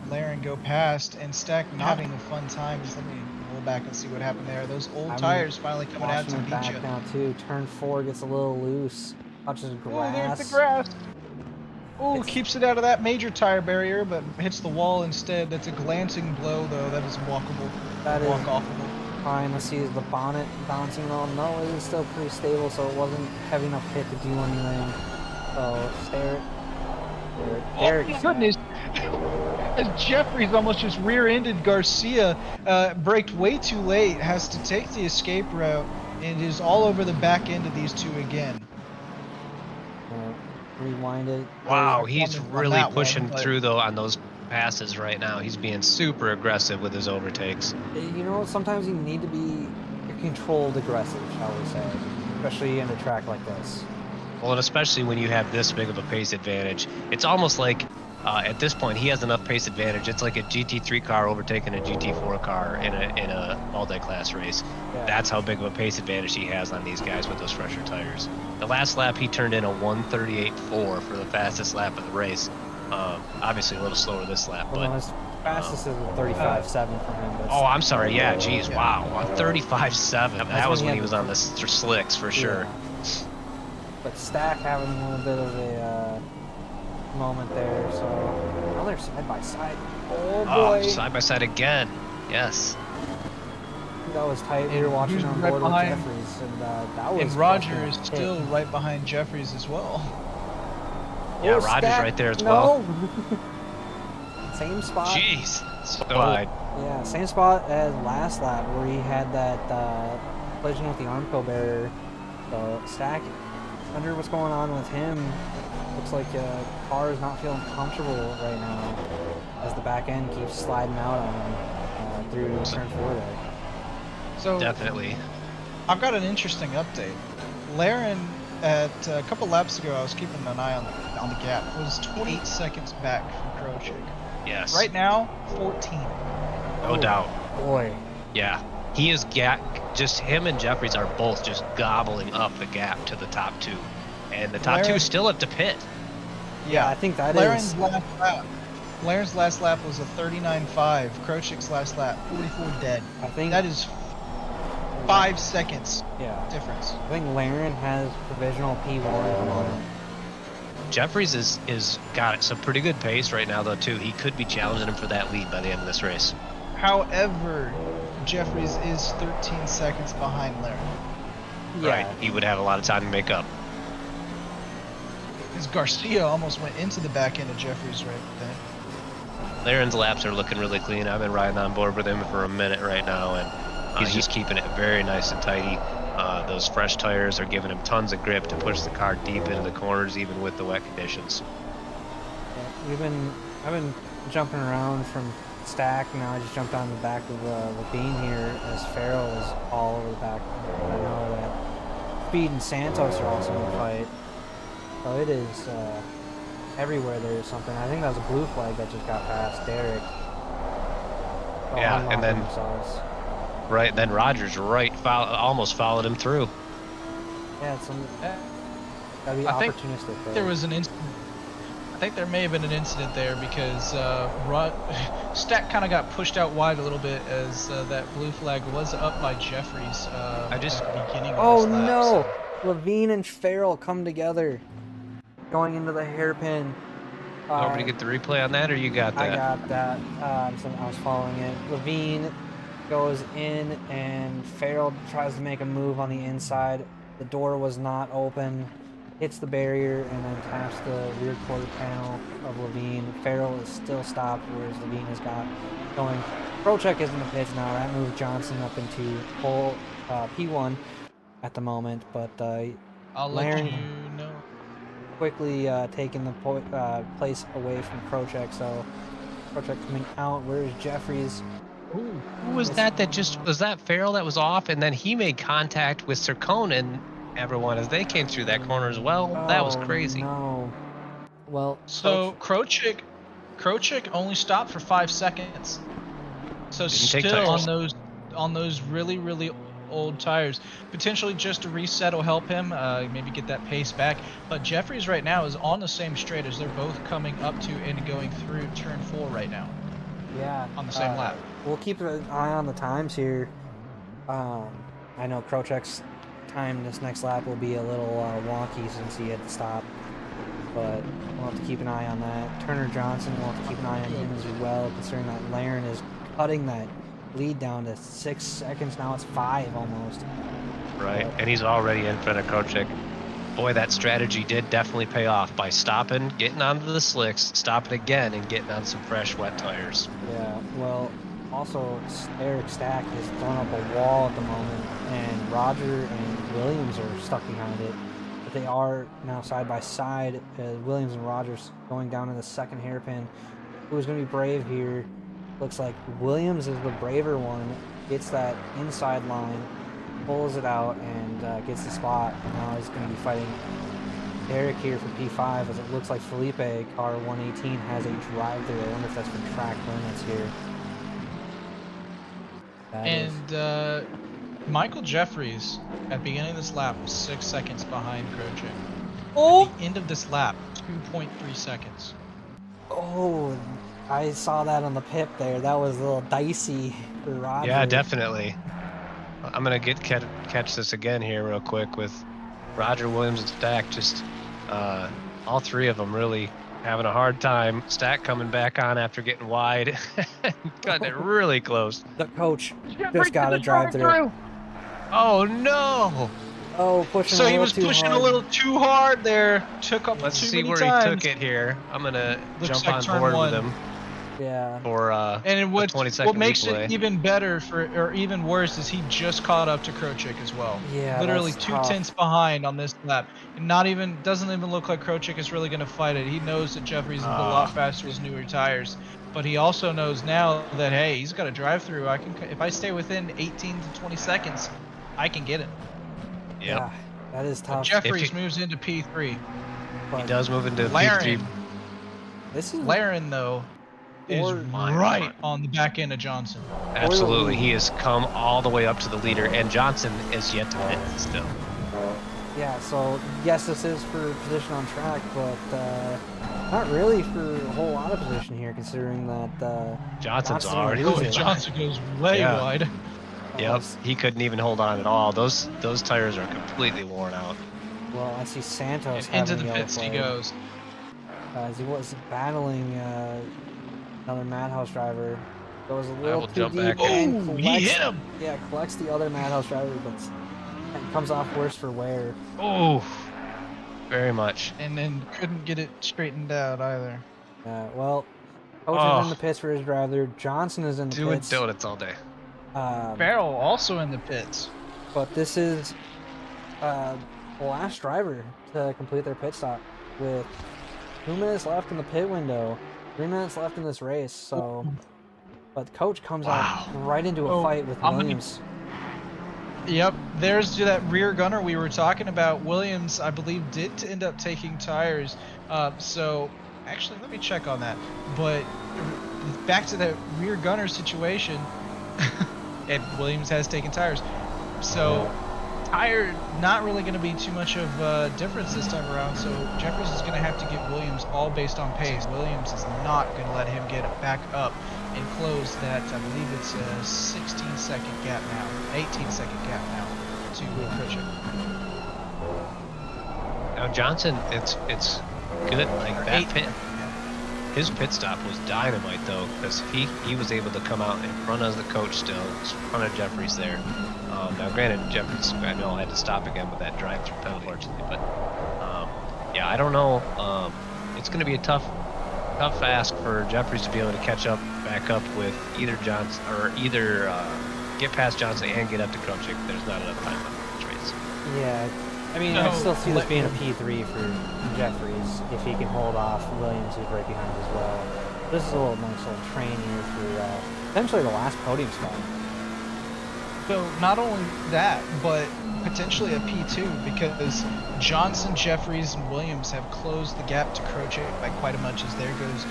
Laren go past, and Stack having a fun time. Just let me roll back and see what happened there. Those old I'm tires finally coming out Watching to it beat back you. now, too. Turn 4 gets a little loose. Touches grass. Oh, there's the grass. Oh, It's- keeps it out of that major tire barrier, but hits the wall instead. That's a glancing blow, though. That is walkable. That is Walk-offable. fine. Let's see, is the bonnet bouncing on? No, it is still pretty stable, so it wasn't heavy enough hit to do anything. So, stare. Oh my goodness! As Jeffries almost just rear-ended Garcia, braked way too late, has to take the escape route, and is all over the back end of these two again. Rewind it. Wow, There's a he's comment on really that one, pushing but- through though on those passes right now. He's being super aggressive with his overtakes. You know, sometimes you need to be controlled aggressive, shall we say, especially in a track like this. Well, and especially when you have this big of a pace advantage, it's almost like at this point he has enough pace advantage. It's like a GT3 car overtaking a GT4 car in a multi-class race. Yeah. That's how big of a pace advantage he has on these guys with those fresher tires. The last lap he turned in a 1:38.4 for the fastest lap of the race. Obviously a little slower this lap, Well, but no, his fastest is a 35.7 for him. But oh, I'm sorry. Yeah, geez, Yeah. wow, on 35.7. That when was he when had he was the- on the slicks for sure. Yeah. But Stack having a little bit of a moment there, so now they're side by side. Oh boy, Side by side again. Yes. that was tight. We were And watching who's on right board with behind- Jeffries, and that was. And Roger fucking is hit. still right behind Jeffries as well. Yeah, Oh, Rogers Stack, right there as well. no. Same spot. Jeez, so Oh, wide. yeah, same spot as last lap where he had that collision with the Armco barrier. So Stack, wonder what's going on with him. Looks like car is not feeling comfortable right now as the back end keeps sliding out on him through turn 4 there. So Definitely. I've got an interesting update. Laren, at a couple laps ago, I was keeping an eye on the gap. It was 28 seconds back from Krochik. Yes. Right now, 14. No doubt. Boy. Yeah. He is just him and Jeffries are both just gobbling up the gap to the top 2. And the top 2 is still at the pit. Yeah, I think that Laren's is. last lap. Laren's last lap was a 39.5. Krochik's last lap, 44 dead. I think That is 5 seconds yeah. difference. I think Laren has provisional P1 at the moment. Jeffries is got some pretty good pace right now, though, too. He could be challenging him for that lead by the end of this race. However, Jeffries is 13 seconds behind Laren. Yeah. Right. He would have a lot of time to make up. Because Garcia almost went into the back end of Jeffries right then. Laren's laps are looking really clean. I've been riding on board with him for a minute right now, and he's just keeping it very nice and tidy. Those fresh tires are giving him tons of grip to push the car deep into the corners, even with the wet conditions. Yeah, I've been jumping around from Stack. Now I just jumped on the back of Levine here as Farrell is all over the back. I know that Speed and Santos are also in the fight. So it is everywhere there is something. I think that was a blue flag that just got past Derek. Yeah, and then themselves. right then Rogers almost followed him through. Yeah, it's gotta be I think opportunistic. There. There was an incident. I think there may have been an incident there because Stack kind of got pushed out wide a little bit as that blue flag was up by Jeffries at the beginning of this lap. No! So. Levine and Farrell come together going into the hairpin. Want me to get the replay on that, or you got that? I got that. So I was following it. Levine goes in, and Farrell tries to make a move on the inside. The door was not open. Hits the barrier, and then taps the rear quarter panel of Levine. Farrell is still stopped, whereas Levine has got going. Krochik is in the pits now. That moves Johnson up into pole P1 at the moment, but I'll let Laren you know. quickly taking the place away from Krochik, so Krochik coming out. Where's Jeffries? Ooh, who was that was that Farrell that was off, and then he made contact with Sircone and everyone as they came through that corner as well? That was crazy. No. Well, So Krochik only stopped for 5 seconds. So Didn't take still tires. on those really old tires, potentially just a reset will help him maybe get that pace back. But Jeffries right now is on the same straight as they're both coming up to and going through turn 4 right now. yeah, On the same lap. We'll keep an eye on the times here. I know Krochik's time this next lap will be a little wonky since he had to stop, but we'll have to keep an eye on that. Turner Johnson, we'll have to keep an eye on him as well, considering that Laren is cutting that lead down to 6 seconds. Now it's 5 almost. Right, and he's already in front of Krochik. Boy, that strategy did definitely pay off by stopping, getting onto the slicks, stopping again, and getting on some fresh, wet tires. Yeah, well, also Eric Stack is throwing up a wall at the moment, and Roger and Williams are stuck behind it. But they are now side by side. Williams and Rogers going down to the second hairpin. Who's going to be brave here? Looks like Williams is the braver one. Gets that inside line, pulls it out, and gets the spot. Now he's going to be fighting Derek here for P5, as it looks like Felipe, car 118, has a drive-through. I wonder if that's for track limits here. And Michael Jeffries at the beginning of this lap was 6 seconds behind Krochik. Oh! At the end of this lap, 2.3 seconds. Oh, I saw that on the pip there. That was a little dicey for Roger. Yeah, definitely. I'm going to catch this again here real quick with Roger, Williams, and Stack. Just all three of them really having a hard time. Stack coming back on after getting wide. Cutting it really close. The coach just got a drive-through. Oh, no! Oh, pushing So a he little was too pushing hard. a little too hard there. Took up Let's too see many where times. he took it here. I'm gonna Looks jump like on turn board one. with him Yeah. for And a what 20-second makes replay. it even better or even worse is he just caught up to Krochik as well. Yeah, Literally that's 2 tough. tenths behind on this lap. And doesn't even look like Krochik is really gonna fight it. He knows that Jeffries is a lot faster with his newer tires. But he also knows now that hey, he's got a drive through. If I stay within 18 to 20 seconds, I can get it. Yep. Yeah, that is But tough. Jeffries moves into P3. He but does move into Laren, P3. This is Laren though is Or- right on the back end of Johnson. Absolutely, he has come all the way up to the leader, and Johnson is yet to pit still. yeah. So yes, this is for position on track, but not really for a whole lot of position here, considering that Johnson's Johnson already loses way it. Johnson goes way Yeah. wide. Yep, he couldn't even hold on at all. Those tires are completely worn out. Well, I see Santos Into having the yellow pits he flag, goes. as he was battling another Madhouse driver. Goes a little will too jump deep back and Ooh, he collects, hit him. yeah, collects the other Madhouse driver, but and comes off worse for wear. Oh, very much. And then couldn't get it straightened out either. Well, Oulton in the pits for his driver. Johnson is in the Doing pits. donuts all day. Farrell also in the pits. But this is the last driver to complete their pit stop with 2 minutes left in the pit window, 3 minutes left in this race. So, but coach comes out right into a fight with Williams. Yep, there's that rear gunner we were talking about. Williams, I believe, did end up taking tires. So, actually, let me check on that. But back to that rear gunner situation, and Williams has taken tires. So, tire not really going to be too much of a difference this time around. So, Jeffries is going to have to get Williams all based on pace. Williams is not going to let him get back up and close that. I believe it's a 16-second gap now, 18-second gap now to Krochik. Now Johnson, it's good. Like that Eight. pit, his pit stop was dynamite though, because he was able to come out in front of the coach still, in front of Jeffries there. Now granted, Jeffries I know had to stop again with that drive-through penalty, unfortunately, but yeah, I don't know. It's going to be a tough ask for Jeffries to be able to catch up, back up with either Johnson or get past Johnson and get up to Krochik. There's not enough time left in this race. Yeah, I mean, I still see this being a P3 for Jeffries if he can hold off Williams, who's right behind as well. This is a little nice little train here for potentially the last podium spot. So not only that, but potentially a P2 because Johnson, Jeffries, and Williams have closed the gap to Krochik by quite a much. As there goes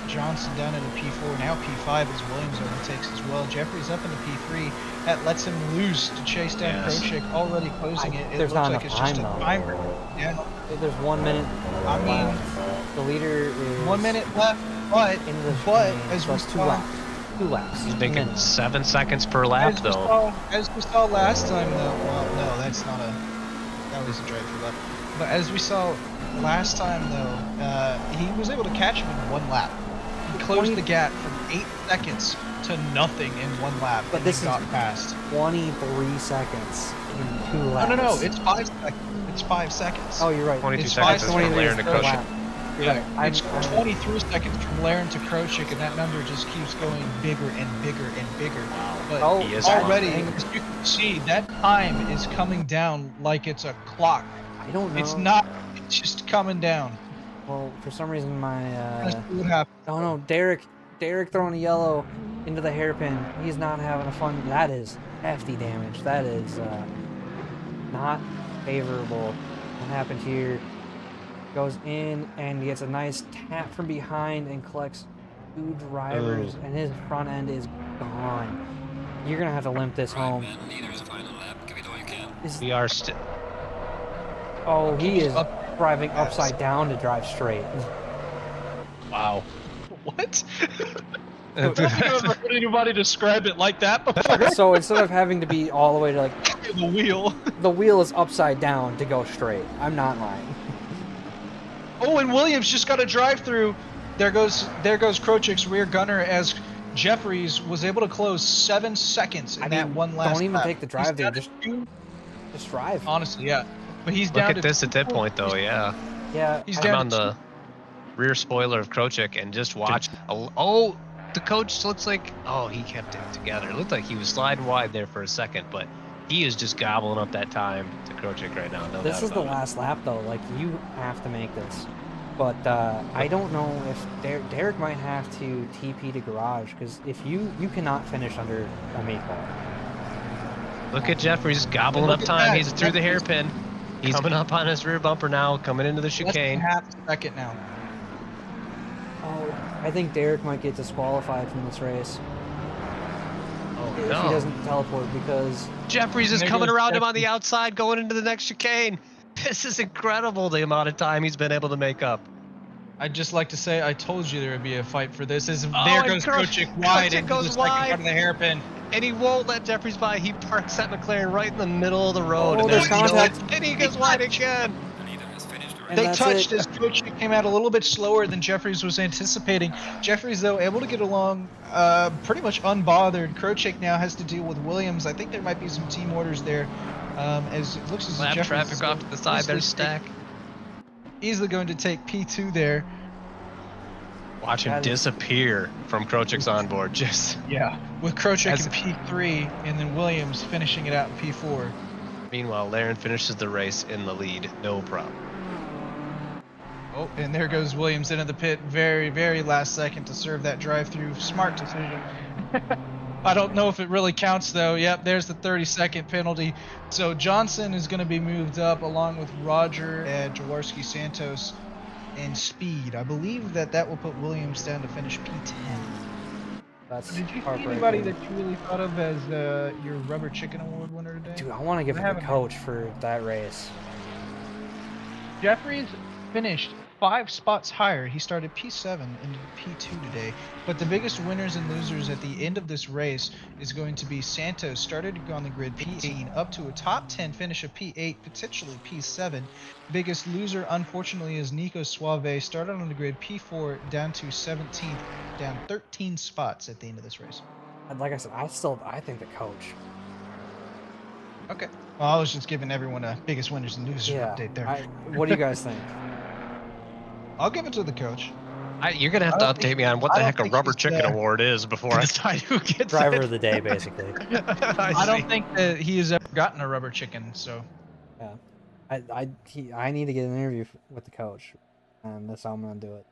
Johnson down into P4, now P5 as Williams overtakes as well. Jeffries up into P3. That lets him loose to chase down Krochik, already closing it. It There's looks not like enough it's just a time, though. timer. Yeah, There's 1 minute. I mean, left. The leader is 1 minute left, but into the as we two saw, laps. 2 laps. He's making 7 seconds per lap though. As we saw last time, though. Well, no, that was a drive-through lap. But as we saw last time, though, he was able to catch him in 1 lap. He closed the gap from 8 seconds to nothing in 1 lap. But and this got is past. 23 seconds in 2 laps. No, it's 5 seconds. It's 5 seconds. Oh, you're right. 22 It's seconds is 5 from Laren to per Krochik. lap. Yeah, Right. it's 23 seconds from Laren to Krochik, and that number just keeps going bigger and bigger and bigger. But Oh, He is already, flying. as you can see, that time is coming down like it's a clock. I don't know. It's not. It's just coming down. Well, for some reason my Let's see what happens. oh no, Derek throwing a yellow into the hairpin. He's not having a fun. That is hefty damage. That is not favorable. What happened here? Goes in and gets a nice tap from behind and collects 2 drivers, and his front end is gone. You're gonna have to limp this home. Man, leader is final lap. Give it all you can. We are still. Oh, he is Up- driving upside down to drive straight. Wow. What? I've never heard anybody describe it like that before. So instead of having to be all the way to like The wheel. the wheel is upside down to go straight. I'm not lying. Oh, and Williams just got a drive-through. There goes Krochik's rear gunner as Jeffries was able to close 7 seconds in that one last don't even lap. take the drive He's there. got Just a Just drive. Honestly, yeah. But he's Look down at to this at that 2 point, though. Yeah. Yeah, He's I'm down on to the rear spoiler of Krochik and just watch. Oh, the coach looks like, oh, he kept it together. It looked like he was sliding wide there for a second, but he is just gobbling up that time to Krochik right now. No this doubt is the about last lap though. Like you have to make this. But I don't know if Derek might have to TP to garage because if you cannot finish under a meatball. it. Look at Jeffries gobbling look up at time. that. He's through the Jeffries- hairpin. He's coming up on his rear bumper now, coming into the Less than chicane. half a second now. Oh, I think Derek might get disqualified from this race Oh, if he no. doesn't teleport because Jeffries is There coming goes around him on Jeffries. the outside, going into the next chicane. This is incredible, the amount of time he's been able to make up. I'd just like to say I told you there would be a fight for this. As Oh, there and goes Krochik wide Krochik into goes the second wide. part of the hairpin. And he won't let Jeffries by. He parks that McLaren right in the middle of the road. Oh, And there's there's no- contact. and he goes wide again. The leader has finished And already. They that's touched it. as Krochik came out a little bit slower than Jeffries was anticipating. Jeffries, though, able to get along pretty much unbothered. Krochik now has to deal with Williams. I think there might be some team orders there, as it looks as if Lap Jeffries traffic is off to the side. easily There's Stack. easily going to take P2 there. Watch him That is- disappear from Krochik's onboard. Just Yeah, with Krochik As- in P3 and then Williams finishing it out in P4. meanwhile, Laren finishes the race in the lead. No problem. Oh, and there goes Williams into the pit very, very last second to serve that drive-through. Smart decision. I don't know if it really counts though. Yep, there's the 30-second penalty. So Johnson is going to be moved up along with Roger and Jaworski Santos in speed. I believe that will put Williams down to finish P10. That's Did you see heartbreaking. anybody that you really thought of as your Rubber Chicken Award winner today? Dude, I want to give I it to haven't- coach for that race. Jeffries Finished 5 spots higher. He started P7 and P2 today. But the biggest winners and losers at the end of this race is going to be Santos, started on the grid P18 up to a top 10 finish of P8, potentially P7. Biggest loser, unfortunately, is Nico Suave, started on the grid P4 down to 17th, down 13 spots at the end of this race. And like I said, I think the coach. Okay. Well, I was just giving everyone a biggest winners and losers update there. What do you guys think? I'll give it to the coach. You're going to have I to don't update think- me on what I the don't heck a think Rubber he's, Chicken Award is before I decide who gets Driver it. of the day, basically. I don't think that he has ever gotten a rubber chicken, so. Yeah, I need to get an interview with the coach, and that's how I'm gonna do it.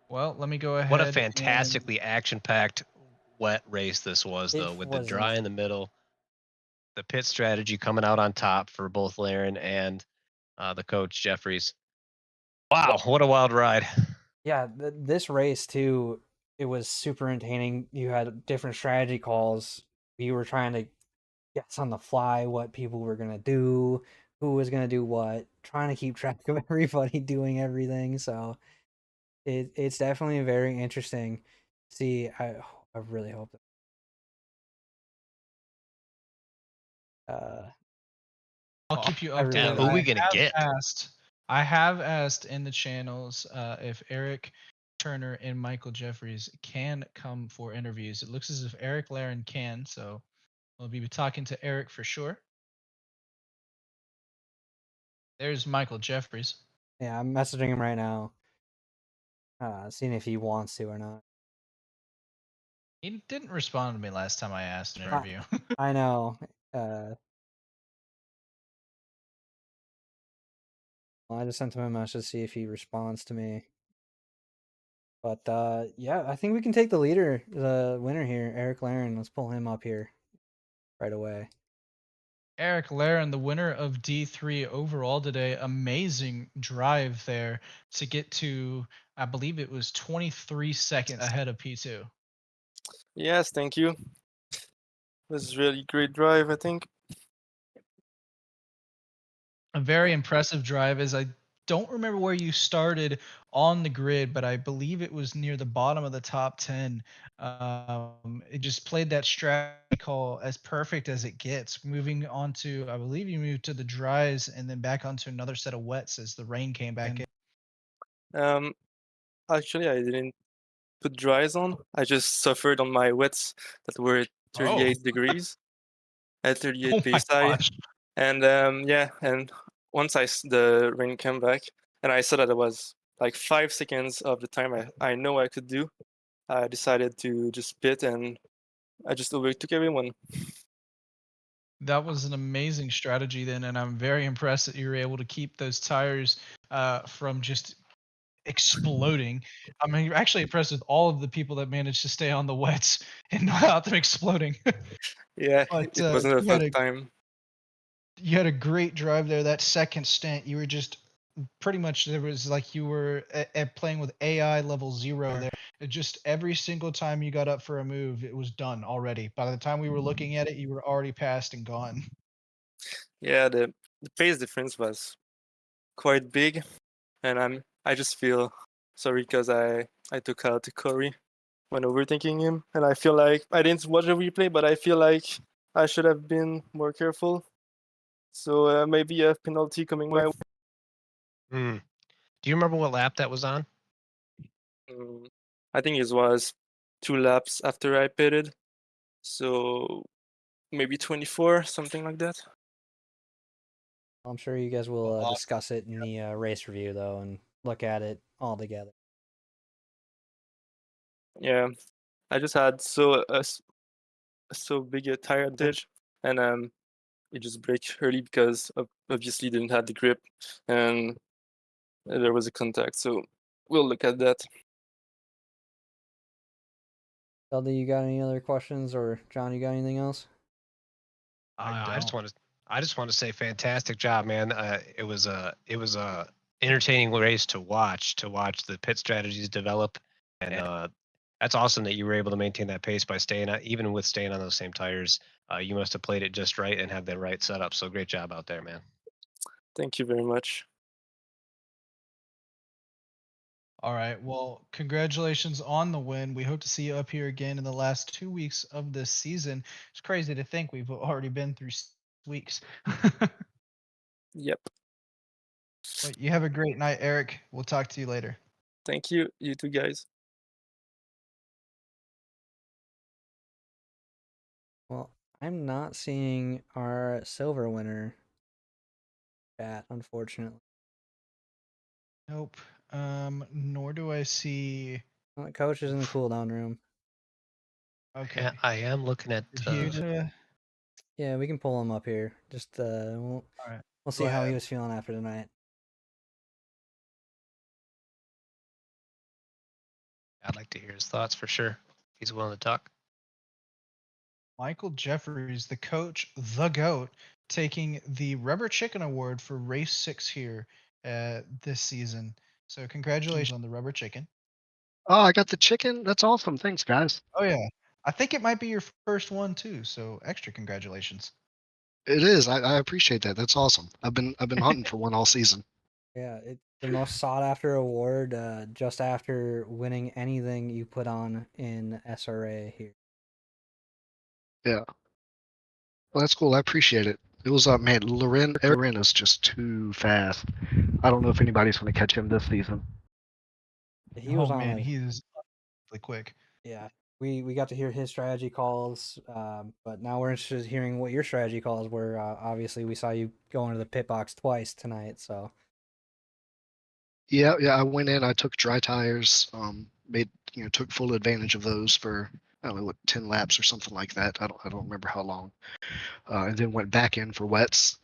Well, let me go ahead. What a and- fantastically action-packed wet race this was, It though, with the wasn't. dry in the middle. The pit strategy coming out on top for both Laren and the coach, Jeffries. Wow, what a wild ride. Yeah, this race too, it was super entertaining. You had different strategy calls. You were trying to guess on the fly what people were gonna do, who was gonna do what, trying to keep track of everybody doing everything. So it's definitely very interesting. See, I really hope that. I'll keep you I really updated. don't Who we gonna get? I have asked in the channels if Eric Turner and Michael Jeffries can come for interviews. It looks as if Eric Laren can, so we'll be talking to Eric for sure. There's Michael Jeffries. Yeah, I'm messaging him right now, seeing if he wants to or not. He didn't respond to me last time I asked an interview. I know. I just sent him a message to see if he responds to me. But yeah, I think we can take the winner here, Eric Laren. Let's pull him up here right away. Eric Laren, the winner of D3 overall today. Amazing drive there to get to, I believe it was 23 seconds ahead of P2. Yes, thank you. This is really great drive, I think. A very impressive drive, as I don't remember where you started on the grid, but I believe it was near the bottom of the top 10. It just played that strategy call as perfect as it gets. Moving on to, I believe you moved to the dries and then back onto another set of wets as the rain came back in. Actually, I didn't put dries on. I just suffered on my wets that were at 38 degrees. at 38 Oh my pace high. gosh. And yeah, and once the rain came back, and I saw that it was like 5 seconds of the time I know I could do, I decided to just pit, and I just overtook everyone. That was an amazing strategy then, and I'm very impressed that you were able to keep those tires from just exploding. I'm actually impressed with all of the people that managed to stay on the wets and not out them exploding. Yeah, But it wasn't the you had first time. a great drive there. That second stint, you were just pretty much there was like you were at playing with AI level 0 there. It just every single time you got up for a move, it was done already. By the time we were looking at it, you were already passed and gone. Yeah, the pace difference was quite big, and I just feel sorry because I took out Corey when overthinking him, and I feel like I didn't watch the replay, but I feel like I should have been more careful. So maybe a penalty coming my way. Do you remember what lap that was on? I think it was 2 laps after I pitted, so maybe 24, something like that. I'm sure you guys will Awesome. discuss it in the race review, though, and look at it all together. Yeah, I just had so big a tire advantage, and it just broke early because obviously didn't have the grip, and there was a contact. So we'll look at that. Zelda, you got any other questions, or John, you got anything else? I I just want to say fantastic job, man. It was a entertaining race to watch the pit strategies develop, and that's awesome that you were able to maintain that pace by even with staying on those same tires. You must have played it just right and have the right setup. So great job out there, man. Thank you very much. All right. Well, congratulations on the win. We hope to see you up here again in the last 2 weeks of this season. It's crazy to think we've already been through 6 weeks. Yep. But you have a great night, Eric. We'll talk to you later. Thank you. You too, guys. Well, I'm not seeing our silver winner chat, unfortunately. Nope. Nor do I see. Well, the coach is in the cooldown room. Okay. Yeah, I am looking at. Yeah, we can pull him up here. Just All right. we'll see Go how he ahead. was feeling after tonight. I'd like to hear his thoughts for sure. He's willing to talk. Michael Jeffries, the coach, the GOAT, taking the Rubber Chicken Award for Race 6 here this season. So congratulations on the Rubber Chicken. Oh, I got the chicken. That's awesome. Thanks, guys. Oh yeah. I think it might be your first one too, so extra congratulations. It is. I appreciate that. That's awesome. I've been hunting for one all season. Yeah, it's the most sought after award just after winning anything you put on in SRA here. Yeah. Well, that's cool. I appreciate it. It was man, Loren is just too fast. I don't know if anybody's going to catch him this season. He was on man, like, he's really quick. yeah. We got to hear his strategy calls, but now we're interested in hearing what your strategy calls were. Obviously, we saw you go into the pit box twice tonight, so. Yeah, I went in. I took dry tires. Took full advantage of those for I don't know what 10 laps or something like that. I don't remember how long. And then went back in for wets,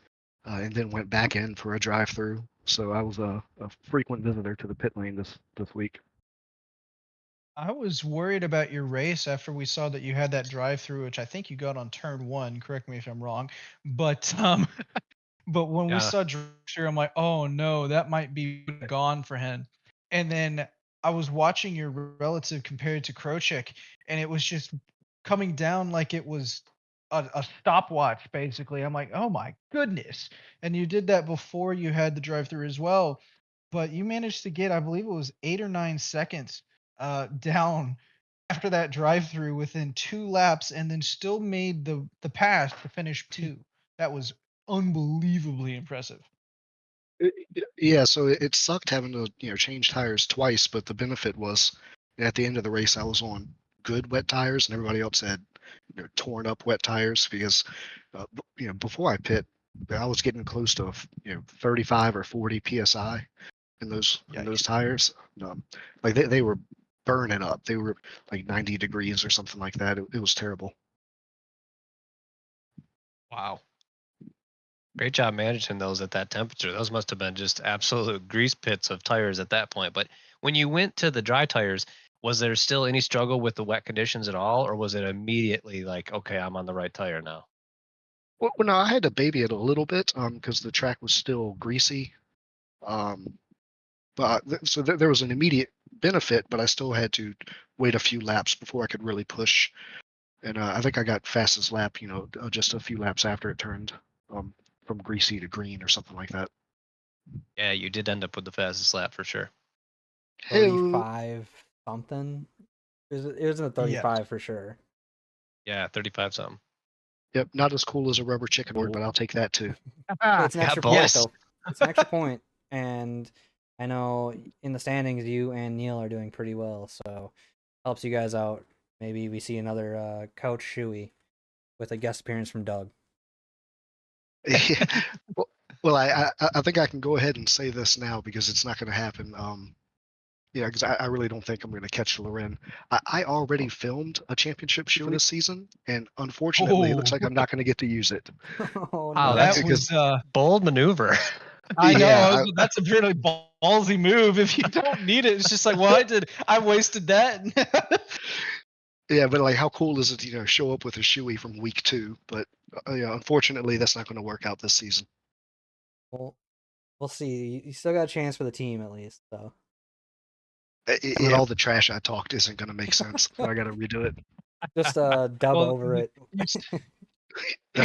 and then went back in for a drive-through. So I was a frequent visitor to the pit lane this week. I was worried about your race after we saw that you had that drive through, which I think you got on turn 1. Correct me if I'm wrong. But but when we saw drive through, I'm like, oh no, that might be gone for him. And then I was watching your relative compared to Krochik, and it was just coming down like it was a stopwatch, basically. I'm like, oh my goodness. And you did that before you had the drive through as well. But you managed to get, I believe it was 8 or 9 seconds down after that drive through within 2 laps, and then still made the pass to finish 2. That was unbelievably impressive. Yeah, so it sucked having to change tires twice, but the benefit was at the end of the race I was on good wet tires and everybody else had torn up wet tires because before I pit, I was getting close to 35 or 40 psi in those tires. Like they were burning up. They were like 90 degrees or something like that. It was terrible. Wow. Great job managing those at that temperature. Those must have been just absolute grease pits of tires at that point. But when you went to the dry tires, was there still any struggle with the wet conditions at all, or was it immediately like, okay, I'm on the right tire now? Well, no, I had to baby it a little bit because the track was still greasy. So there was an immediate benefit, but I still had to wait a few laps before I could really push. And I think I got fastest lap, just a few laps after it turned from greasy to green or something like that. Yeah, you did end up with the fastest lap for sure. 35 something. It was in the 35 for sure. Yeah, 35 something. Yep, not as cool as a rubber chicken board, but I'll take that too. It's an extra boys. point though. It's an extra point, and I know in the standings you and Neil are doing pretty well, so helps you guys out. Maybe we see another Couch Shoey with a guest appearance from Doug. Well, I think I can go ahead and say this now because it's not going to happen. Because I really don't think I'm going to catch Loren. I already filmed a championship shoe this season, and unfortunately, it looks like I'm not going to get to use it. Oh, Wow, no. that was bold maneuver. I know. Yeah, That's a really ballsy move. If you don't need it, it's just like, well, I wasted that. Yeah, but like, how cool is it to show up with a shoey from week 2? But unfortunately, that's not going to work out this season. Well, we'll see. You still got a chance for the team at least, so. With all the trash I talked isn't going to make sense. So I got to redo it. Just dub over it.